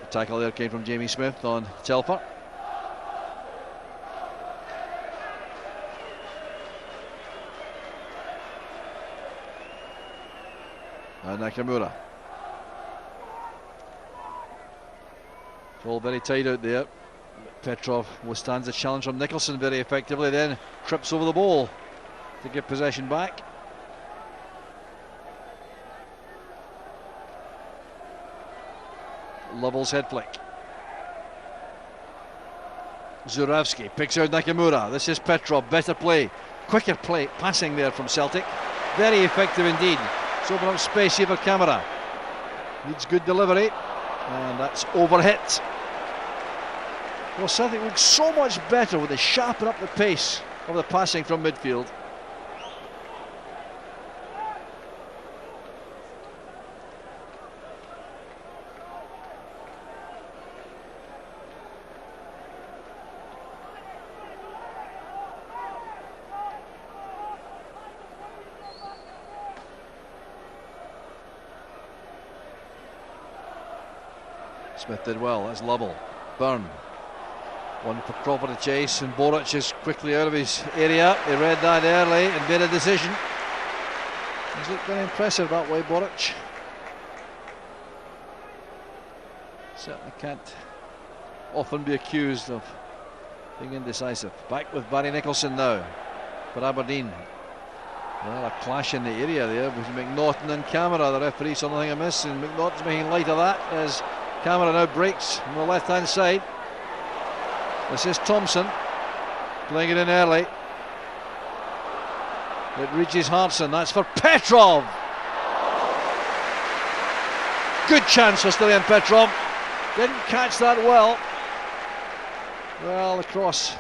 The tackle there came from Jamie Smith on Telfer. And Nakamura. It's all very tight out there. Petrov withstands the challenge from Nicholson very effectively, then trips over the ball to get possession back. Lovell's head flick. Zurawski picks out Nakamura. This is Petrov, better play, quicker play, passing there from Celtic. Very effective indeed. It's opening up space here for Camara. Needs good delivery, and that's overhit. Well, Celtic looks so much better when they sharpen up the pace of the passing from midfield. Smith did well, that's Lovell. Byrne. One for Crawford to chase, and Boric is quickly out of his area. He read that early and made a decision. He's looked very impressive that way, Boric. Certainly can't often be accused of being indecisive. Back with Barry Nicholson now for Aberdeen. Well, a clash in the area there with McNaughton and Camara. The referee saw nothing amiss, and McNaughton's making light of that as Camara now breaks on the left hand side. This is Thompson playing it in early. It reaches Hartson. That's for Petrov. Good chance for Stilian Petrov. Didn't catch that well. Well, the cross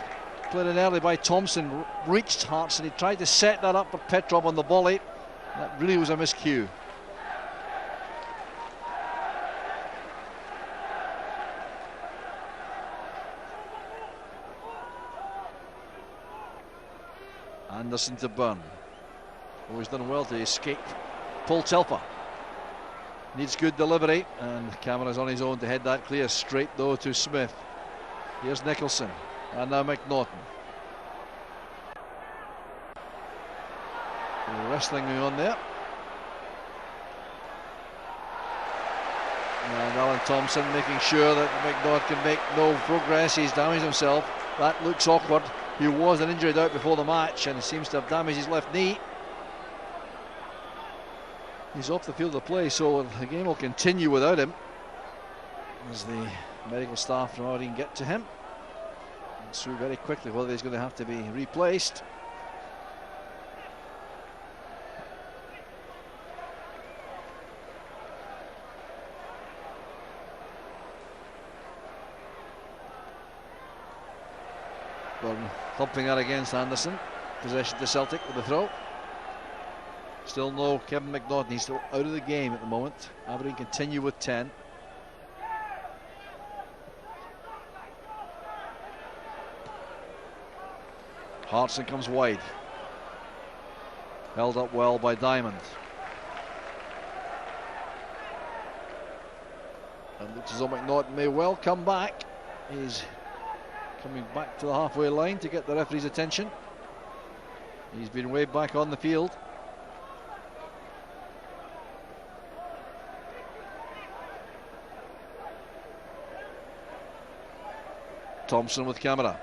played in early by Thompson reached Hartson. He tried to set that up for Petrov on the volley. That really was a miscue. Anderson to Byrne. Always done well to escape Paul Telfer. Needs good delivery, and Camara's on his own to head that clear. Straight though to Smith. Here's Nicholson, and now McNaughton. Wrestling going on there. And Alan Thompson making sure that McNaughton can make no progress. He's damaged himself. That looks awkward. He was an injured out before the match and seems to have damaged his left knee. He's off the field of play, so the game will continue without him as the medical staff from Aberdeen get to him. And through very quickly whether he's going to have to be replaced. Byrne thumping that against Anderson. Possession to Celtic with the throw. Still no Kevin McNaughton. He's still out of the game at the moment. Aberdeen continue with 10. Hartson comes wide. Held up well by Diamond. And looks as though McNaught may well come back. He's coming back to the halfway line to get the referee's attention. He's been waved back on the field. Thompson with camera.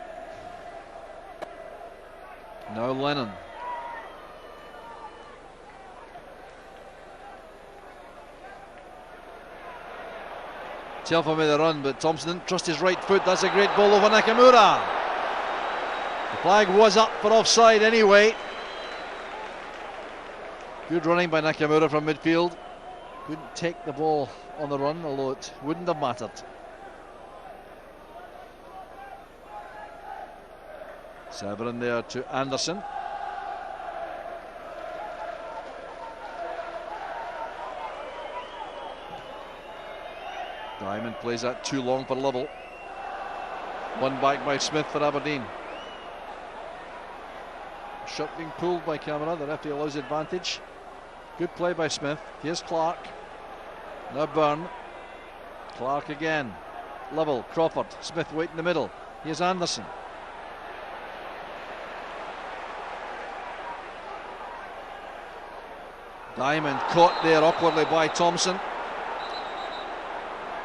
Now Lennon. Telfer made the run, but Thompson didn't trust his right foot. That's a great ball over Nakamura. The flag was up for offside anyway. Good running by Nakamura from midfield. Couldn't take the ball on the run, although it wouldn't have mattered. Severin there to Anderson. Diamond plays that too long for Lovell. One back by Smith for Aberdeen. Shot being pulled by Camera. The referee allows the advantage. Good play by Smith. Here's Clark. Now Byrne. Clark again. Lovell, Crawford. Smith wait in the middle. Here's Anderson. Diamond caught there awkwardly by Thompson.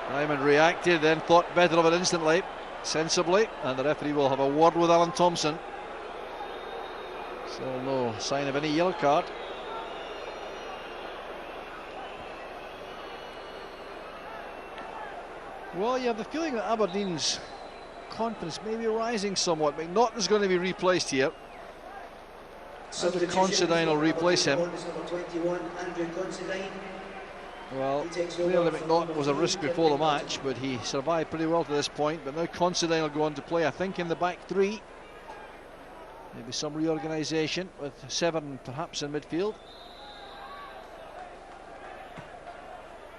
Diamond reacted, then thought better of it instantly, sensibly, and the referee will have a word with Alan Thompson. Still no sign of any yellow card. Well, you have the feeling that Aberdeen's confidence may be rising somewhat. McNaughton's going to be replaced here. Considine will replace him. Well, clearly McNaughton was a risk before the match, but he survived pretty well to this point. But now Considine will go on to play, I think, in the back three. Maybe some reorganisation with Severn perhaps in midfield.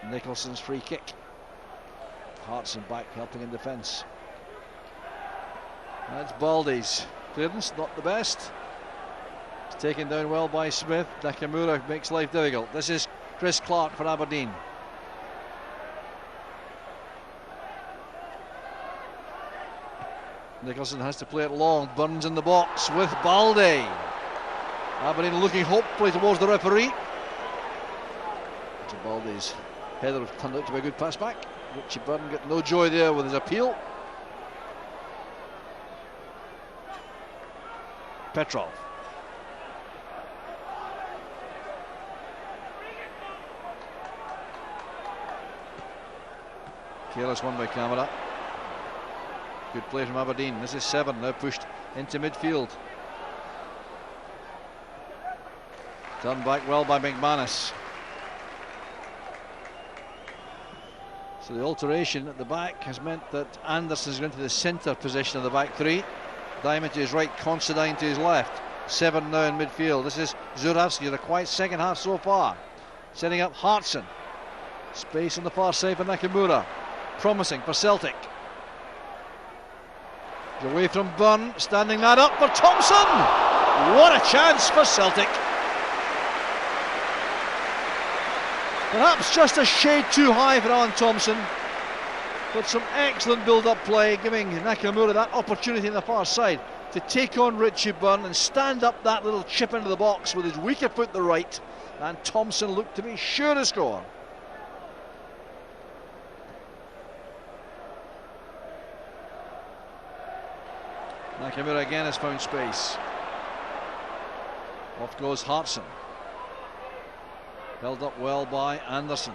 Nicholson's free kick. Hartson back helping in defence. That's Baldy's clearance, not the best. It's taken down well by Smith. Nakamura makes life difficult. This is Chris Clark for Aberdeen. Nicholson has to play it long. Burns in the box with Baldy. Aberdeen looking hopefully towards the referee. Baldy's header turned out to be a good pass back. Richie Byrne got no joy there with his appeal. Petrov. Careless one by Camera. Good play from Aberdeen. This is Severn now pushed into midfield. Turned back well by McManus. So the alteration at the back has meant that Anderson's going to the centre position of the back three. Diamond to his right, Considine to his left. Severn now in midfield. This is Zurawski in a quiet second half so far. Setting up Hartson. Space on the far side for Nakamura. Promising for Celtic. Away from Byrne, standing that up for Thompson. What a chance for Celtic. Perhaps just a shade too high for Alan Thompson, but some excellent build-up play, giving Nakamura that opportunity on the far side to take on Richie Byrne and stand up that little chip into the box with his weaker foot the right, and Thompson looked to be sure to score. Nakamura again has found space. Off goes Hartson. Held up well by Anderson.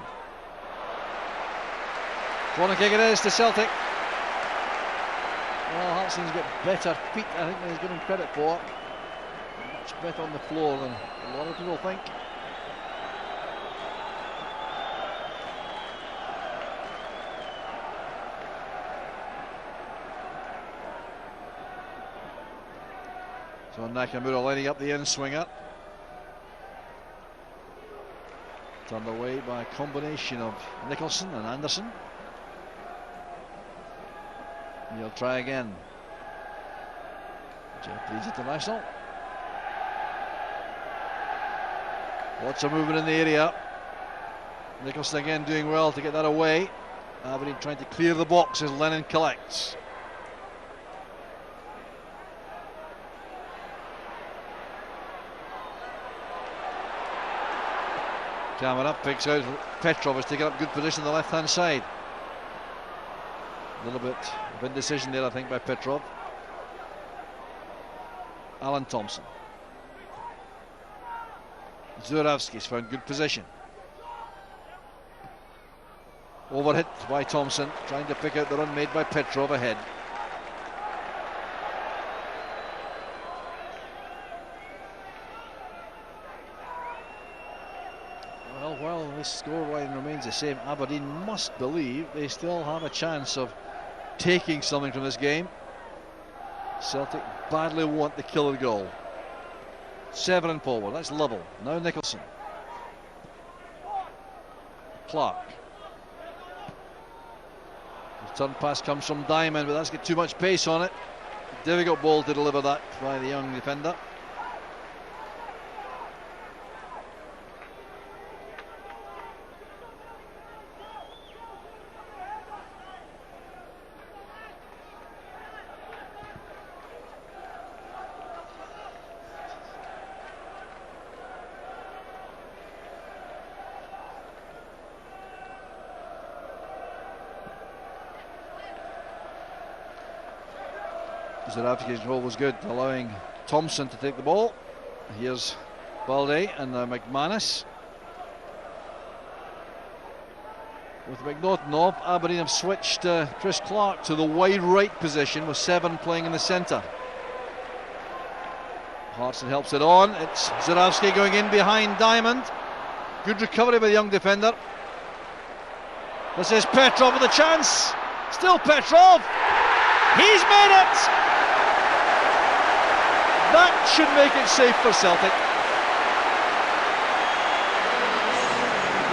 Corner kick it is to Celtic. Well, Hartson's got better feet, I think, than he's given credit for. Much better on the floor than a lot of people think. So Nakamura lining up the in-swinger. Turned away by a combination of Nicholson and Anderson. He'll try again. Japanese international. Lots of movement in the area. Nicholson again doing well to get that away. Aberdeen trying to clear the box as Lennon collects. Camera picks out Petrov, has taken up good position on the left hand side. A little bit of indecision there, I think, by Petrov. Alan Thompson. Zurawski's found good position. Overhit by Thompson, trying to pick out the run made by Petrov ahead. Well, while this scoreline remains the same, Aberdeen must believe they still have a chance of taking something from this game. Celtic badly want the killer goal. Severin forward, that's Lovell. Now Nicholson. Clark. The turn pass comes from Diamond, but that's got too much pace on it. Difficult ball to deliver that by the young defender. Zurawski's control was good, allowing Thompson to take the ball. Here's Balde and McManus. With McNaughton off, Aberdeen have switched Chris Clark to the wide right position with Seven playing in the centre. Hartson helps it on. It's Zurawski going in behind Diamond. Good recovery by the young defender. This is Petrov with a chance. Still Petrov. He's made it. That should make it safe for Celtic.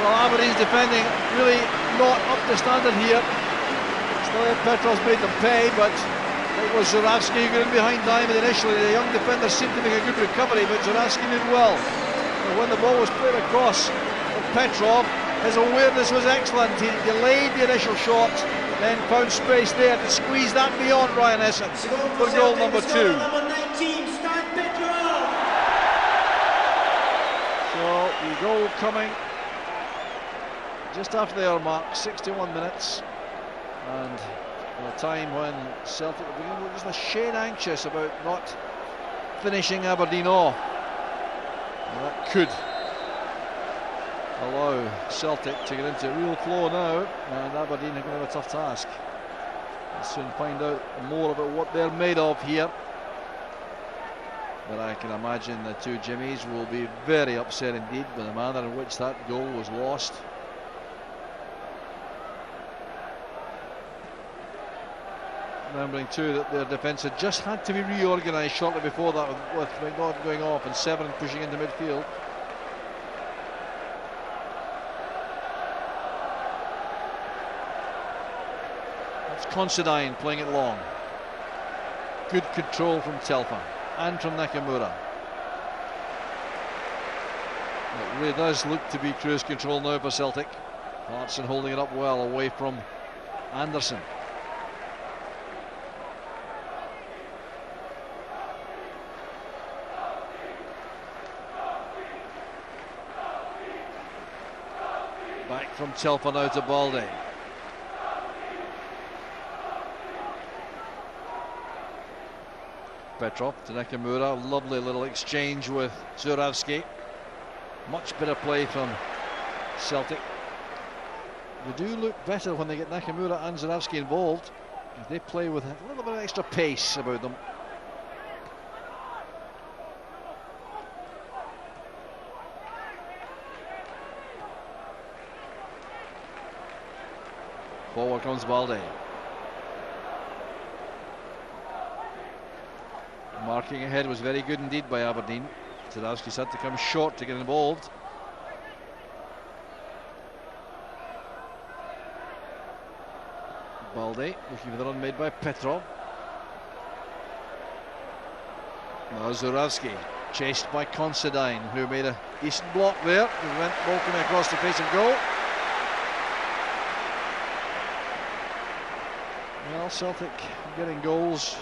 Well, Aberdeen's defending really not up to standard here. Still, Petrov's made them pay, but it was Zurawski who got in behind Diamond initially. The young defender seemed to make a good recovery, but Zurawski did well. And when the ball was played across from Petrov, his awareness was excellent. He delayed the initial shot, then found space there to squeeze that beyond Ryan Essex for goal number 2. So the goal coming just after the hour mark, 61 minutes, and at a time when Celtic are beginning to look just a shade anxious about not finishing Aberdeen off. And that could allow Celtic to get into real flow now, and Aberdeen are going to have a tough task. We'll soon find out more about what they're made of here. But I can imagine the two Jimmies will be very upset indeed with the manner in which that goal was lost. Remembering too that their defence had just had to be reorganised shortly before that, with McNaughton going off and Severin pushing into midfield. That's Considine playing it long. Good control from Telfa and from Nakamura. It really does look to be cruise control now for Celtic. Hartson holding it up well away from Anderson. Back from Telfa now to Balde. Petrov to Nakamura, lovely little exchange with Zurawski. Much better play from Celtic. They do look better when they get Nakamura and Zurawski involved. They play with a little bit of extra pace about them. Forward comes Balde. Marking ahead was very good indeed by Aberdeen. Zurawski's had to come short to get involved. Balde looking for the run made by Petrov. Now Zurawski, chased by Considine, who made a decent block there. He went walking across the face of goal. Well, Celtic getting goals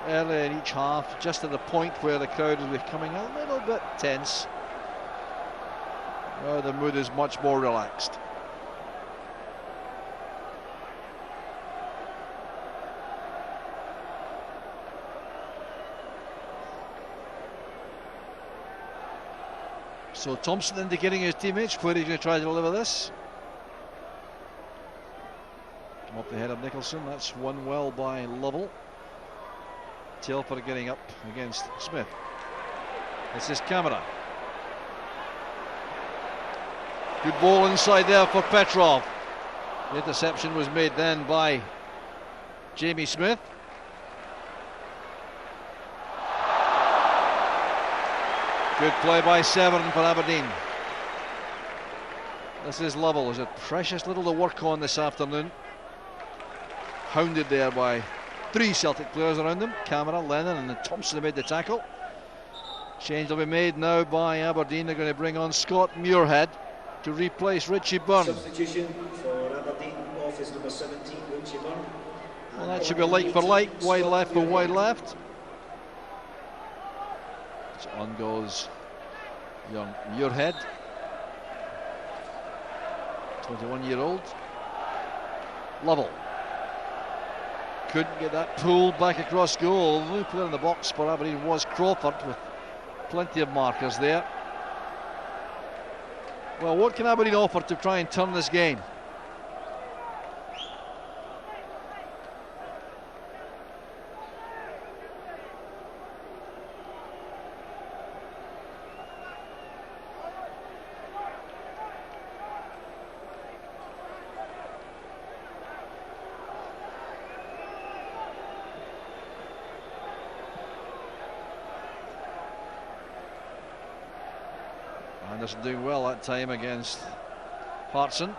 early in each half, just at the point where the crowd is becoming a little bit tense. Now the mood is much more relaxed. So Thompson indicating his teammates where he's going to try to deliver this. Come up the head of Nicholson. That's won well by Lovell. Telford getting up against Smith. This is Camera. Good ball inside there for Petrov. The interception was made then by Jamie Smith. Good play by Severin for Aberdeen. This is Lovell. There's a precious little to work on this afternoon. Hounded there by 3 Celtic players around him. Camera, Lennon and Thompson have made the tackle. Change will be made now by Aberdeen. They're going to bring on Scott Muirhead to replace Richie Byrne. Substitution for Aberdeen, office number 17, Richie Byrne. Well, that should be like for like, wide left for wide left. So on goes young Muirhead, 21-year-old. Lovell couldn't get that pull back across goal. The only player in the box for Aberdeen was Crawford, with plenty of markers there. Well, what can Aberdeen offer to try and turn this game? Anderson doing well that time against Hartson.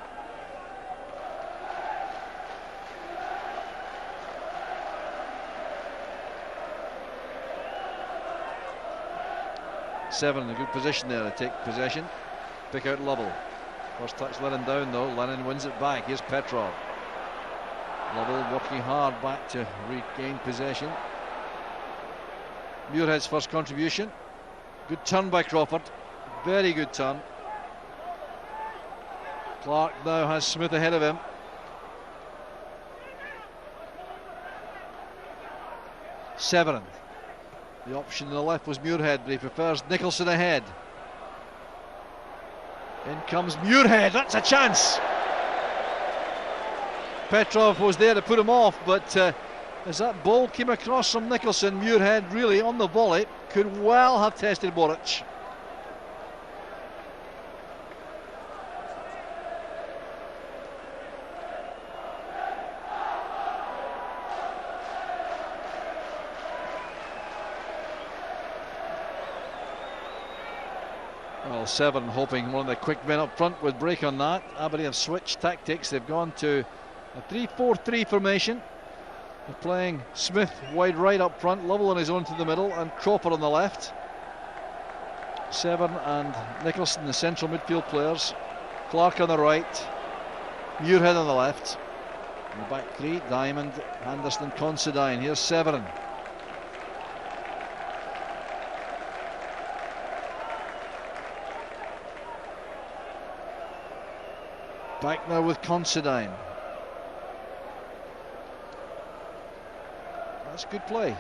Seven in a good position there to take possession. Pick out Lovell. First touch Lennon down though. Lennon wins it back. Here's Petrov. Lovell working hard back to regain possession. Muirhead's first contribution. Good turn by Crawford. Very good turn. Clark now has Smith ahead of him. Severin. The option on the left was Muirhead, but he prefers Nicholson ahead. In comes Muirhead. That's a chance. Petrov was there to put him off, but as that ball came across from Nicholson, Muirhead really on the volley could well have tested Boric. Well, Severin hoping one of the quick men up front would break on that. Aberdeen have switched tactics. They've gone to a 3-4-3 formation. They're playing Smith wide right up front, Lovell on his own to the middle, and Cropper on the left. Severin and Nicholson, the central midfield players. Clark on the right, Muirhead on the left. In the back three, Diamond, Anderson, Considine. Here's Severin. Back now with Considine. That's good play.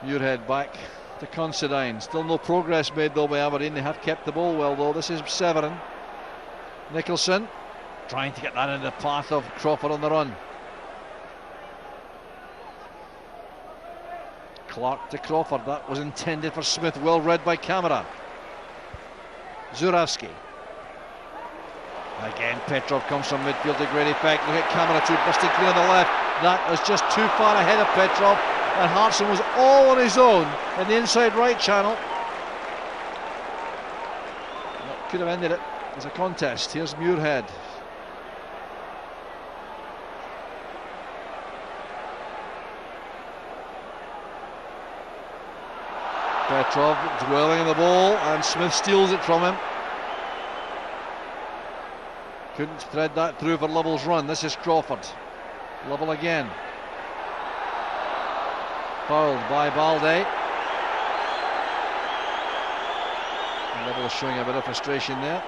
Muirhead back to Considine. Still no progress made though by Aberdeen. They have kept the ball well though. This is Severin. Nicholson trying to get that in the path of Crawford on the run. Clark to Crawford. That was intended for Smith. Well read by Camera. Zurawski. Again, Petrov comes from midfield to great effect. Look at Camera too, busted clear on the left. That was just too far ahead of Petrov, and Hartson was all on his own in the inside right channel. That could have ended it as a contest. Here's Muirhead. Petrov dwelling on the ball, and Smith steals it from him. Couldn't thread that through for Lovell's run. This is Crawford. Lovell again. Fouled by Balde. Lovell showing a bit of frustration there.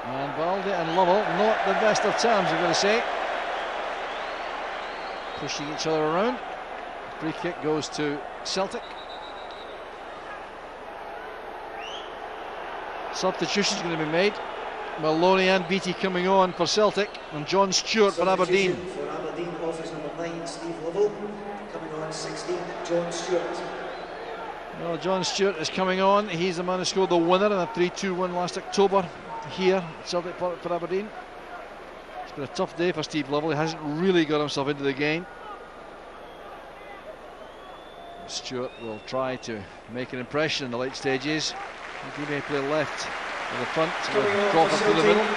And Balde and Lovell, not the best of terms, I'm going to say. Pushing each other around. Free kick goes to Celtic. Substitutions going to be made. Maloney and Beattie coming on for Celtic, and John Stewart for Aberdeen. For Aberdeen, office number 9, Steve Lovell. Coming on 16, John Stewart. Well, John Stewart is coming on. He's the man who scored the winner in a 3-2 win last October here at Celtic for Aberdeen. It's been a tough day for Steve Lovell. He hasn't really got himself into the game. Stewart will try to make an impression in the late stages. He may play left in the front, Crawford through the middle.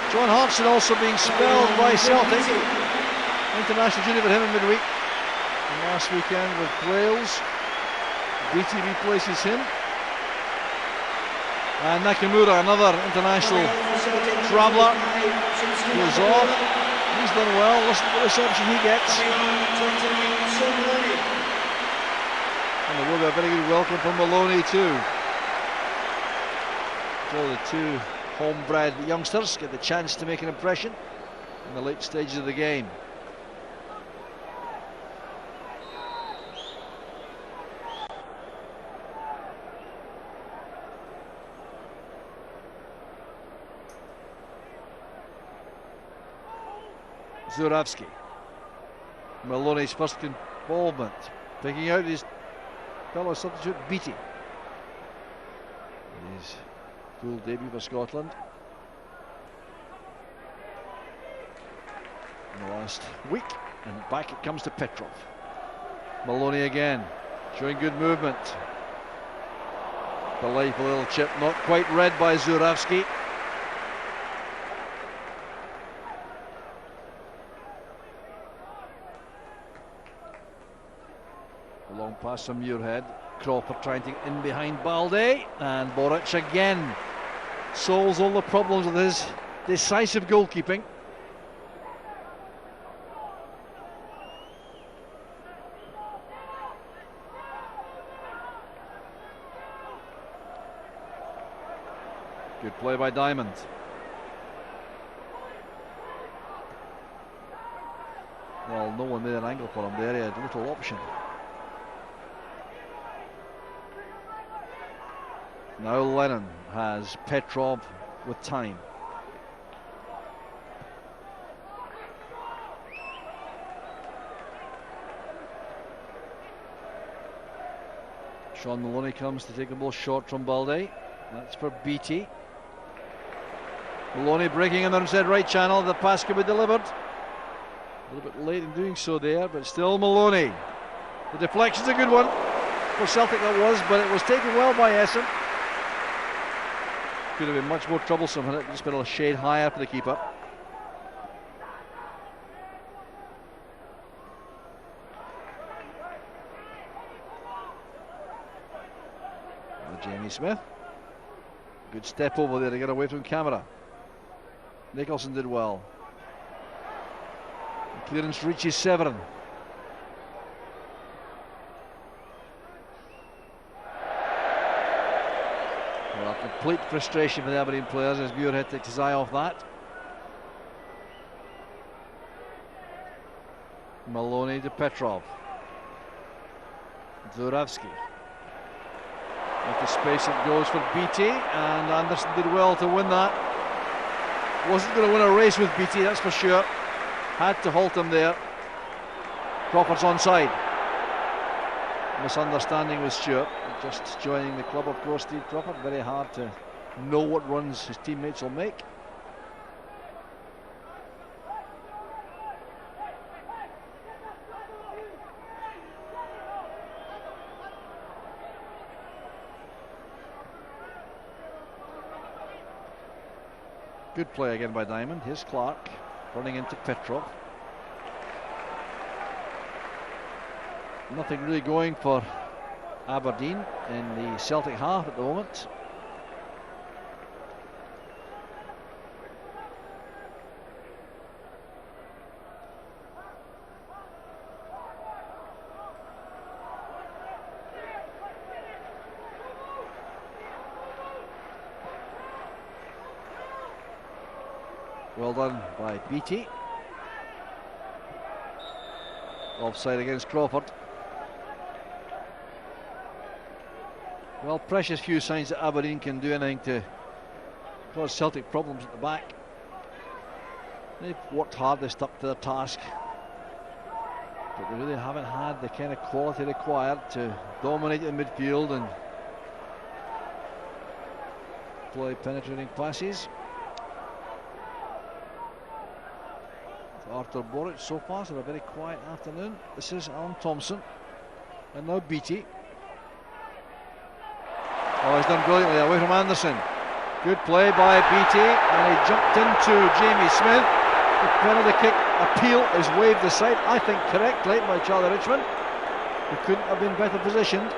John Hartson also being spelled by Celtic. International duty for him in midweek. And last weekend with Wales. Beattie replaces him. And Nakamura, another international traveller, goes off. He's done well. Listen to the reception he gets. And there will be a very good welcome from Maloney too. So the two homebred youngsters get the chance to make an impression in the late stages of the game. Zurawski. Maloney's first involvement, picking out his fellow substitute Beattie. His full debut for Scotland in the last week, and back it comes to Petrov. Maloney again, showing good movement. Delightful little chip, not quite read by Zurawski. Long pass from Muirhead. Crawford trying to get in behind Balde, and Boric again solves all the problems with his decisive goalkeeping. Good play by Diamond. Well, no one made an angle for him there, he had little option. Now Lennon has Petrov with time. Sean Maloney comes to take the ball short from Balde. That's for Beattie. Maloney breaking in the inside right channel. The pass could be delivered. A little bit late in doing so there, but still Maloney. The deflection's a good one for Celtic, that was, but it was taken well by Essen. Could have been much more troublesome had it just been a shade higher for the keeper. Jamie Smith. Good step over there to get away from camera. Nicholson did well. The clearance reaches Severin. Well, complete frustration for the Aberdeen players as Muirhead takes his eye off that. Maloney to Petrov. Zurawski. Into space it goes for Beattie, and Anderson did well to win that. Wasn't going to win a race with Beattie, that's for sure. Had to halt him there. Crawford's onside. Misunderstanding with Stewart. Just joining the club, of course, Steve Crawford. Very hard to know what runs his teammates will make. Good play again by Diamond. Here's Clark running into Petrov. Nothing really going for Aberdeen in the Celtic half at the moment. Well done by Beattie. Offside against Crawford. Well, precious few signs that Aberdeen can do anything to cause Celtic problems at the back. They've worked hard, they stuck to their task, but they really haven't had the kind of quality required to dominate the midfield and play penetrating passes. Arthur Boric so far, so a very quiet afternoon. This is Alan Thompson, and now Beattie. Oh, he's done brilliantly away from Anderson. Good play by Beattie, and he jumped into Jamie Smith. The penalty kick appeal is waved aside, I think correctly, by Charlie Richmond, who couldn't have been better positioned.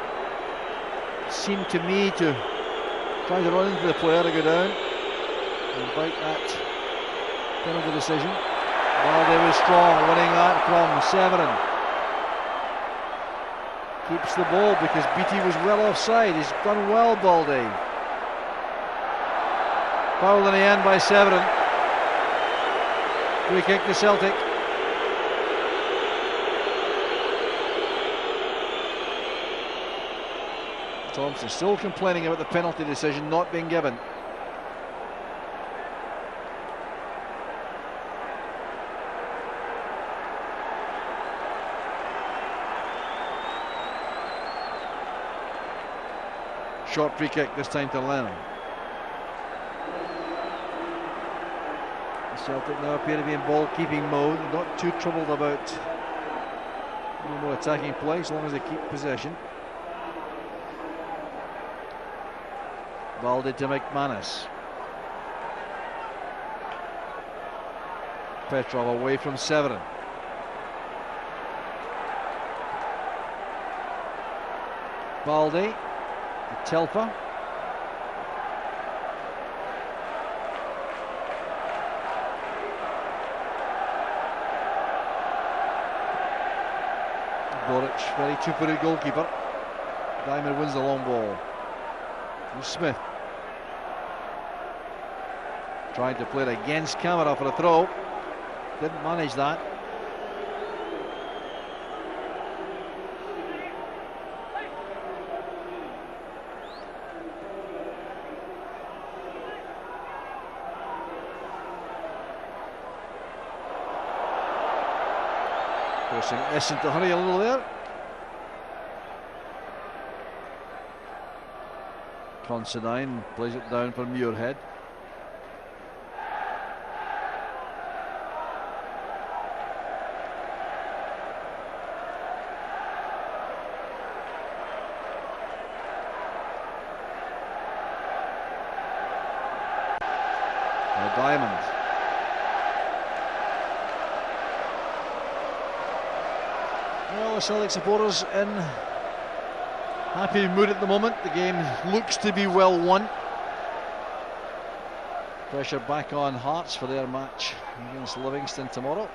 Seemed to me to try to run into the player to go down and fight that penalty decision. Baldy was strong, winning that from Severin. Keeps the ball because Beattie was well offside. He's done well, Baldy. Fouled in the end by Severin. Free kick to Celtic. Thompson still complaining about the penalty decision not being given. Short free kick this time to Lennon. Celtic now appear to be in ball-keeping mode, not too troubled about any more attacking play as long as they keep possession. Baldy to McManus. Petrov away from Severin. Baldy. Telfer. Boric, very two-footed goalkeeper. Diamond wins the long ball. And Smith tried to play it against Camera for a throw. Didn't manage that. Forcing Essen to hurry a little there. Considine plays it down for Muirhead. Now Diamond. Well, the Celtic supporters in happy mood at the moment. The game looks to be well won. Pressure back on Hearts for their match against Livingston tomorrow.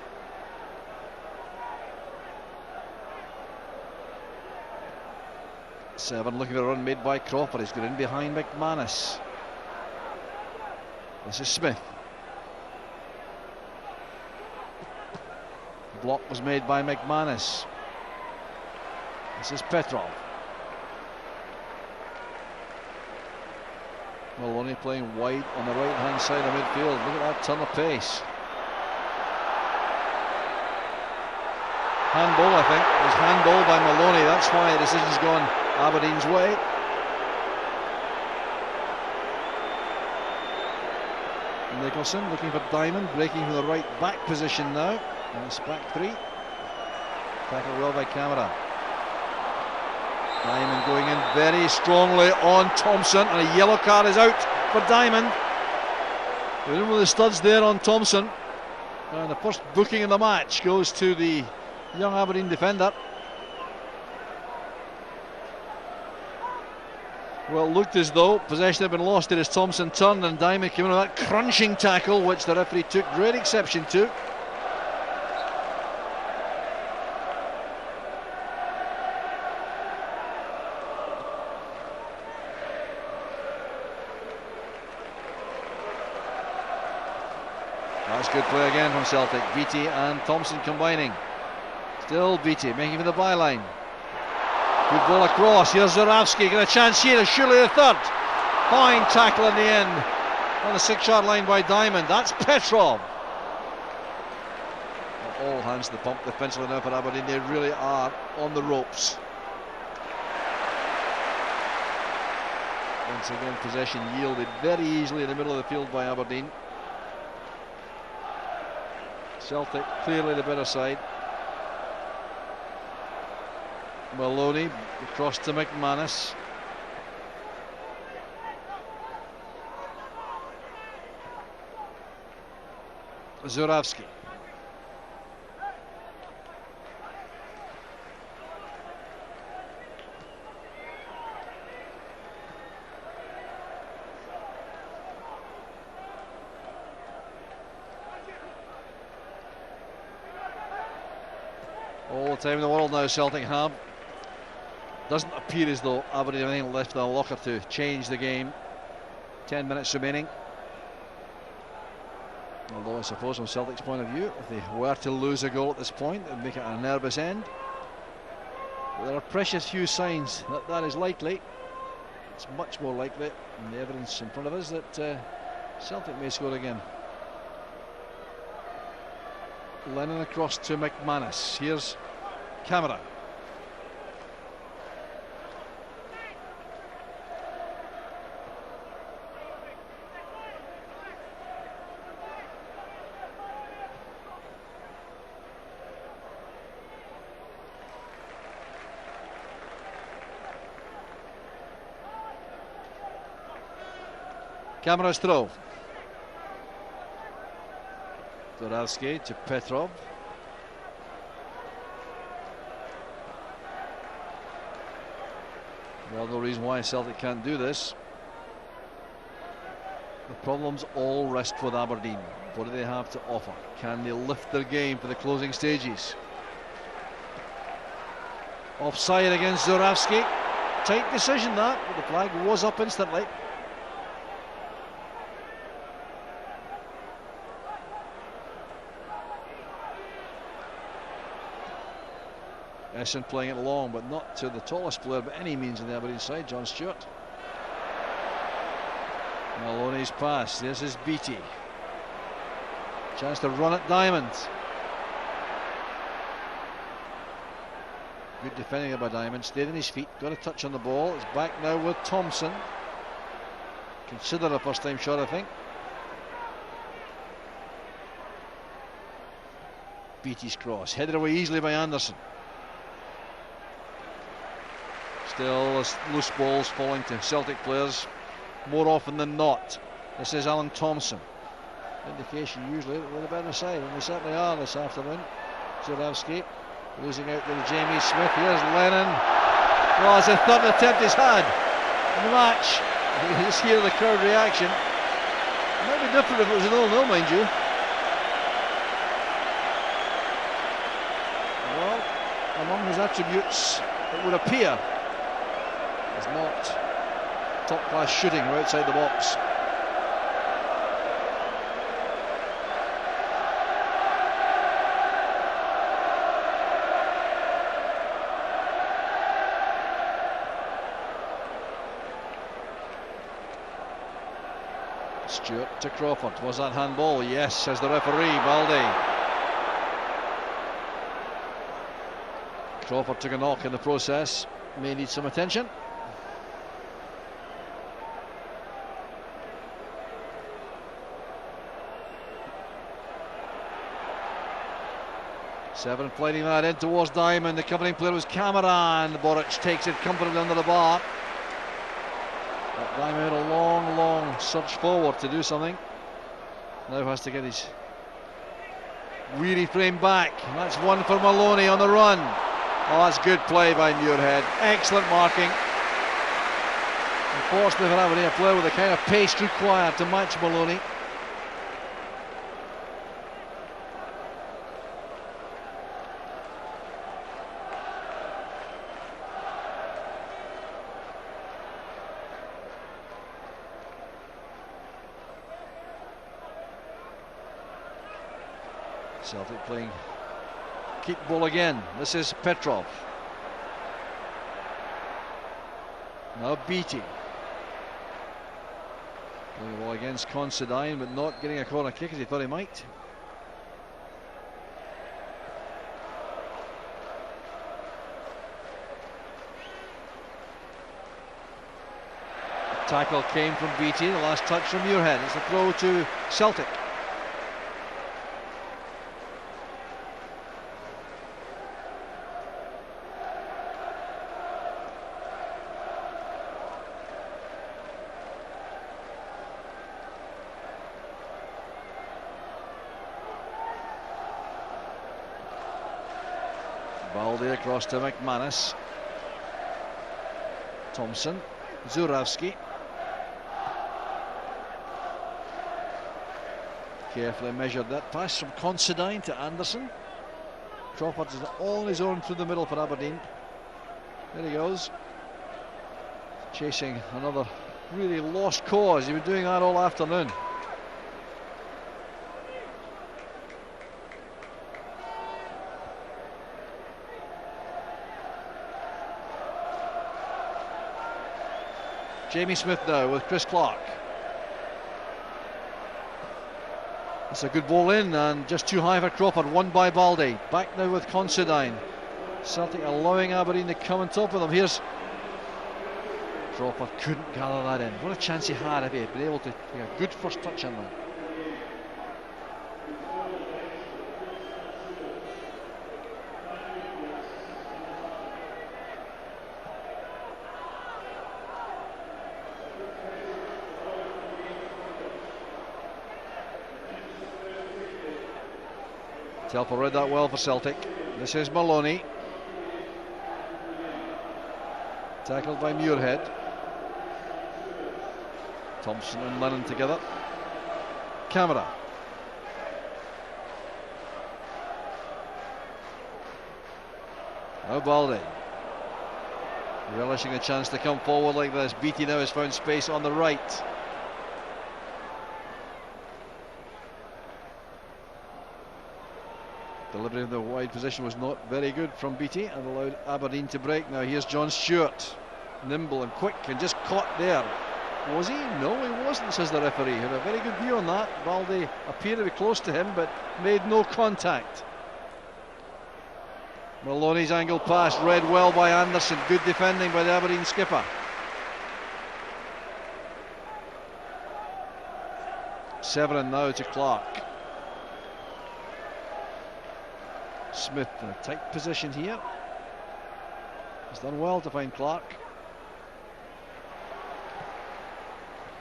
Seven looking at a run made by Crawford. He's got in behind McManus. This is Smith. Block was made by McManus. This is Petrov. Maloney playing wide on the right hand side of midfield. Look at that turn of pace. Handball, I think. It was handball by Maloney. That's why the decision's gone Aberdeen's way. Nicholson looking for Diamond, breaking from the right back position now. And it's back three. Tackled well by Camera. Diamond going in very strongly on Thompson, and a yellow card is out for Diamond. We're in with the studs there on Thompson. And the first booking in the match goes to the young Aberdeen defender. Well, it looked as though possession had been lost as Thompson turned, and Diamond came in with that crunching tackle, which the referee took great exception to. That's good play again from Celtic. Beattie and Thompson combining. Still Beattie making for the byline. Good ball across. Here's Zurawski. Got a chance here. Surely the third. Fine tackle in the end on the 6-yard line by Diamond. That's Petrov. All hands to the pump defensively now for Aberdeen. They really are on the ropes. Once again, possession yielded very easily in the middle of the field by Aberdeen. Celtic clearly the better side. Maloney across to McManus. Zurawski. All the time in the world now Celtic have. Doesn't appear as though Aberdeen have anything left in the locker to change the game. 10 minutes remaining. Although I suppose from Celtic's point of view, if they were to lose a goal at this point, it would make it a nervous end. But there are precious few signs that that is likely. It's much more likely, and the evidence in front of us, that Celtic may score again. Lennon across to McManus. Here's Camera. Camera's throw. Zurawski to Petrov. Well, no reason why Celtic can't do this. The problems all rest with Aberdeen. What do they have to offer? Can they lift their game for the closing stages? Offside against Zurawski. Tight decision that, but the flag was up instantly. Essen playing it long, but not to the tallest player by any means in the Aberdeen side, John Stewart. Maloney's pass. This is Beattie. Chance to run at Diamond. Good defending by Diamond. Stayed on his feet. Got a touch on the ball. It's back now with Thompson. Consider a first time shot, I think. Beattie's cross. Headed away easily by Anderson. Still loose balls falling to Celtic players more often than not. This is Alan Thompson. Indication usually that we're the better side, and we certainly are this afternoon. Zurawski losing out to Jamie Smith. Here's Lennon. Well, it's a third attempt he's had in the match. You can just hear the crowd reaction. It might be different if it was a 0-0, mind you. Well, among his attributes, it would appear is not top-class shooting or outside the box. Stewart to Crawford. Was that handball? Yes, says the referee, Baldi. Crawford took a knock in the process. May need some attention. Seven playing that in towards Diamond. The covering player was Cameron. Boric takes it comfortably under the bar. But Diamond had a long surge forward to do something. Now has to get his weary frame back. And that's one for Maloney on the run. Oh, that's good play by Muirhead. Excellent marking. Unfortunately for Aberdeen, a player with the kind of pace required to match Maloney. Celtic playing keep ball again. This is Petrov. Now Beattie. Playing the ball against Considine, but not getting a corner kick as he thought he might. The tackle came from Beattie, the last touch from Muirhead. It's a throw to Celtic. Baldy across to McManus. Thompson. Zurawski. Carefully measured that pass from Considine to Anderson. Crawford is all on his own through the middle for Aberdeen. There he goes. Chasing another really lost cause. He's been doing that all afternoon. Jamie Smith now with Chris Clark. It's a good ball in and just too high for Crawford, won by Baldy. Back now with Considine. Celtic allowing Aberdeen to come on top of them. Here's Crawford, couldn't gather that in. What a chance he had if he had been able to take a good first touch on that. Telfer read that well for Celtic. This is Maloney. Tackled by Muirhead. Thompson and Lennon together. Camera. Now Baldy. Relishing a chance to come forward like this. Beattie now has found space on the right. Delivery of the wide position was not very good from Beattie and allowed Aberdeen to break. Now here's John Stewart, nimble and quick and just caught there. Was he? No, he wasn't, says the referee. He had a very good view on that. Baldy appeared to be close to him but made no contact. Maloney's angle pass read well by Anderson. Good defending by the Aberdeen skipper. Severin now to Clark. Smith in a tight position here. He's done well to find Clark.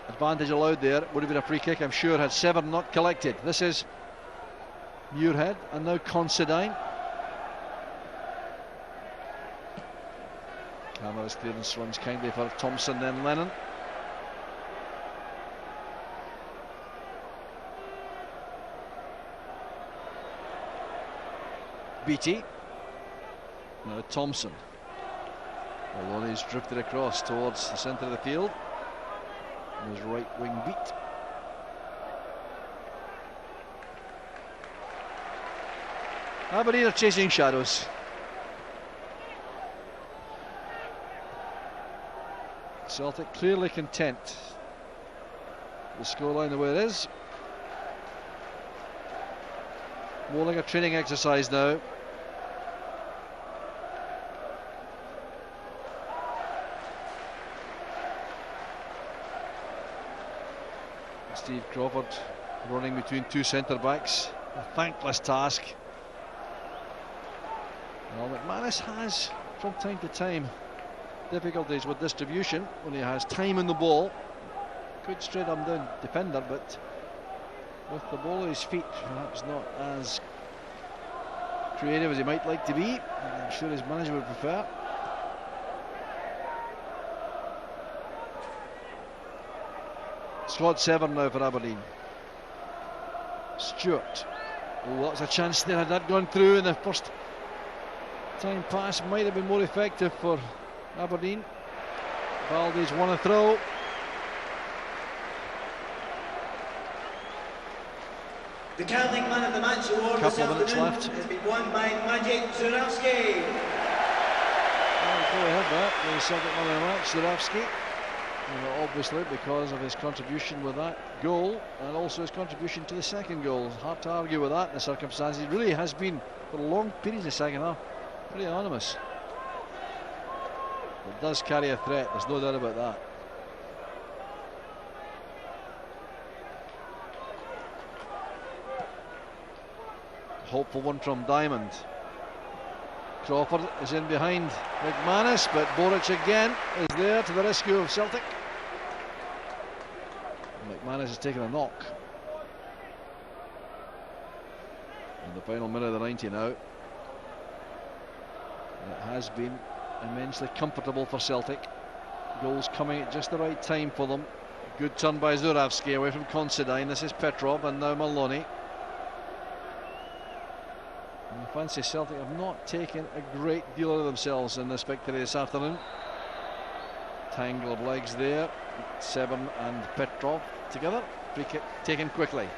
Advantage allowed there. Would have been a free kick, I'm sure, had Severin not collected. This is Muirhead and now Considine. Camera's clearance runs kindly for Thompson, then Lennon. Beattie. Now Thompson. Maloney's drifted across towards the centre of the field. And his right wing beat. Aberdeen are chasing shadows. Celtic clearly content. The scoreline the way it is. More like a training exercise now. Steve Crawford running between two centre backs, a thankless task. Well, McManus has from time to time difficulties with distribution when he has time on the ball. Good straight arm down defender, but with the ball at his feet perhaps not as creative as he might like to be. I'm sure his manager would prefer. Squad 7 now for Aberdeen. Stewart. Oh, that was a chance there. Had that gone through in the first time pass, might have been more effective for Aberdeen. Baldy's won a throw. The Celtic Man of the Match award this afternoon has been won by Maciej Zurawski. Well, before we had that, the Celtic Man of the Match, Zurawski. Obviously because of his contribution with that goal and also his contribution to the second goal. Hard to argue with that in the circumstances. He really has been, for long periods in the second half, pretty anonymous. It does carry a threat, there's no doubt about that. Hopeful one from Diamond. Crawford is in behind McManus, but Boric again is there to the rescue of Celtic. McManus has taken a knock. In the final minute of the 90 now. It has been immensely comfortable for Celtic. Goals coming at just the right time for them. Good turn by Zurawski away from Considine. This is Petrov and now Maloney. I fancy Celtic have not taken a great deal of themselves in this victory this afternoon. Tangle of legs there. Severn and Petrov together. Free kick taken quickly.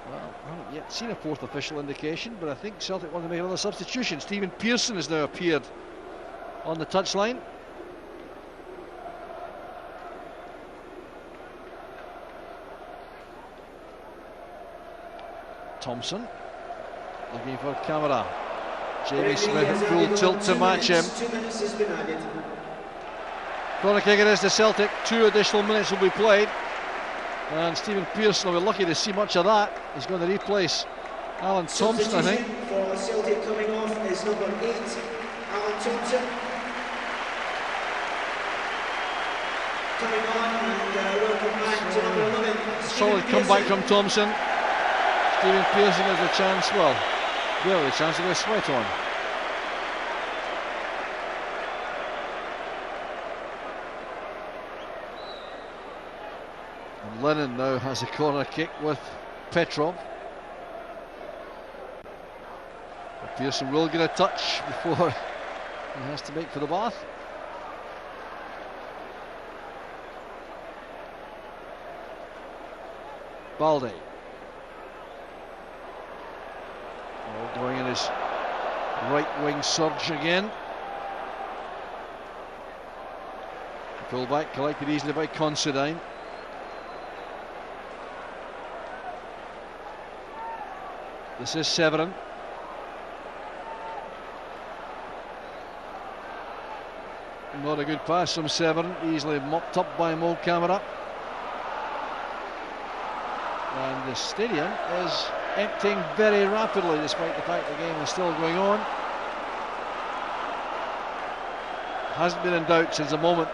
Well, I haven't yet seen a fourth official indication, but I think Celtic want to make another substitution. Stephen Pearson has now appeared on the touchline. Thompson looking for Camara. Jamie Smith at full tilt to match him. 2 minutes has been added. Corner kick it is to Celtic. 2 additional minutes will be played. And Stephen Pearson will be lucky to see much of that. He's going to replace Alan Thompson, I think. For Celtic coming off is number 8, Alan Thompson. Coming on and welcome back to number 11. Solid comeback from Thompson. Stephen Pearson has a chance, well, barely a chance to get a sweat on. And Lennon now has a corner kick with Petrov. But Pearson will get a touch before he has to make for the bath. Baldy. Going in his right wing surge again. Pull back, collected easily by Considine. This is Severin. Not a good pass from Severin, easily mopped up by Mo Camara. And the stadium is emptying very rapidly despite the fact the game is still going on. Hasn't been in doubt since the moment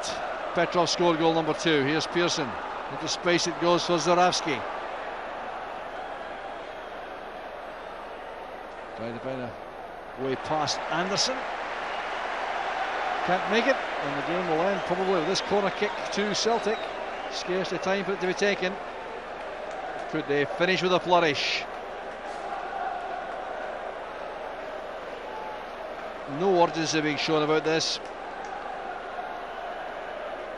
Petrov scored goal number 2. Here's Pearson. Into space it goes for Zurawski. Trying to find a way past Anderson. Can't make it, and the game will end probably with this corner kick to Celtic. Scarcely time for it to be taken. Could they finish with a flourish? No urgency being shown about this.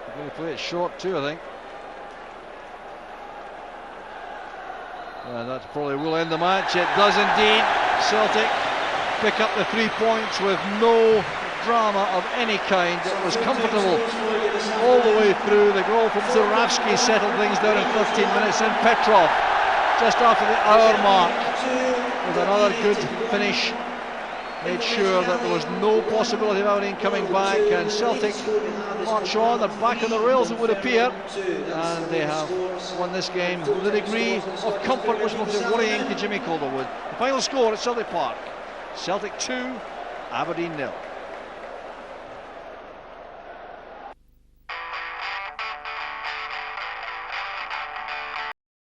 They're going to play it short too, I think. And that probably will end the match. It does indeed. Celtic pick up the 3 points with no drama of any kind. It was comfortable all the way through. The goal from Zurawski settled things down in 15 minutes, and Petrov just after the hour mark with another good finish made sure that there was no possibility of Aberdeen coming back, and Celtic march on. They're back on the rails, it would appear, and they have won this game with a degree of comfort which will be worrying to Jimmy Calderwood. The final score at Celtic Park: Celtic 2, Aberdeen 0.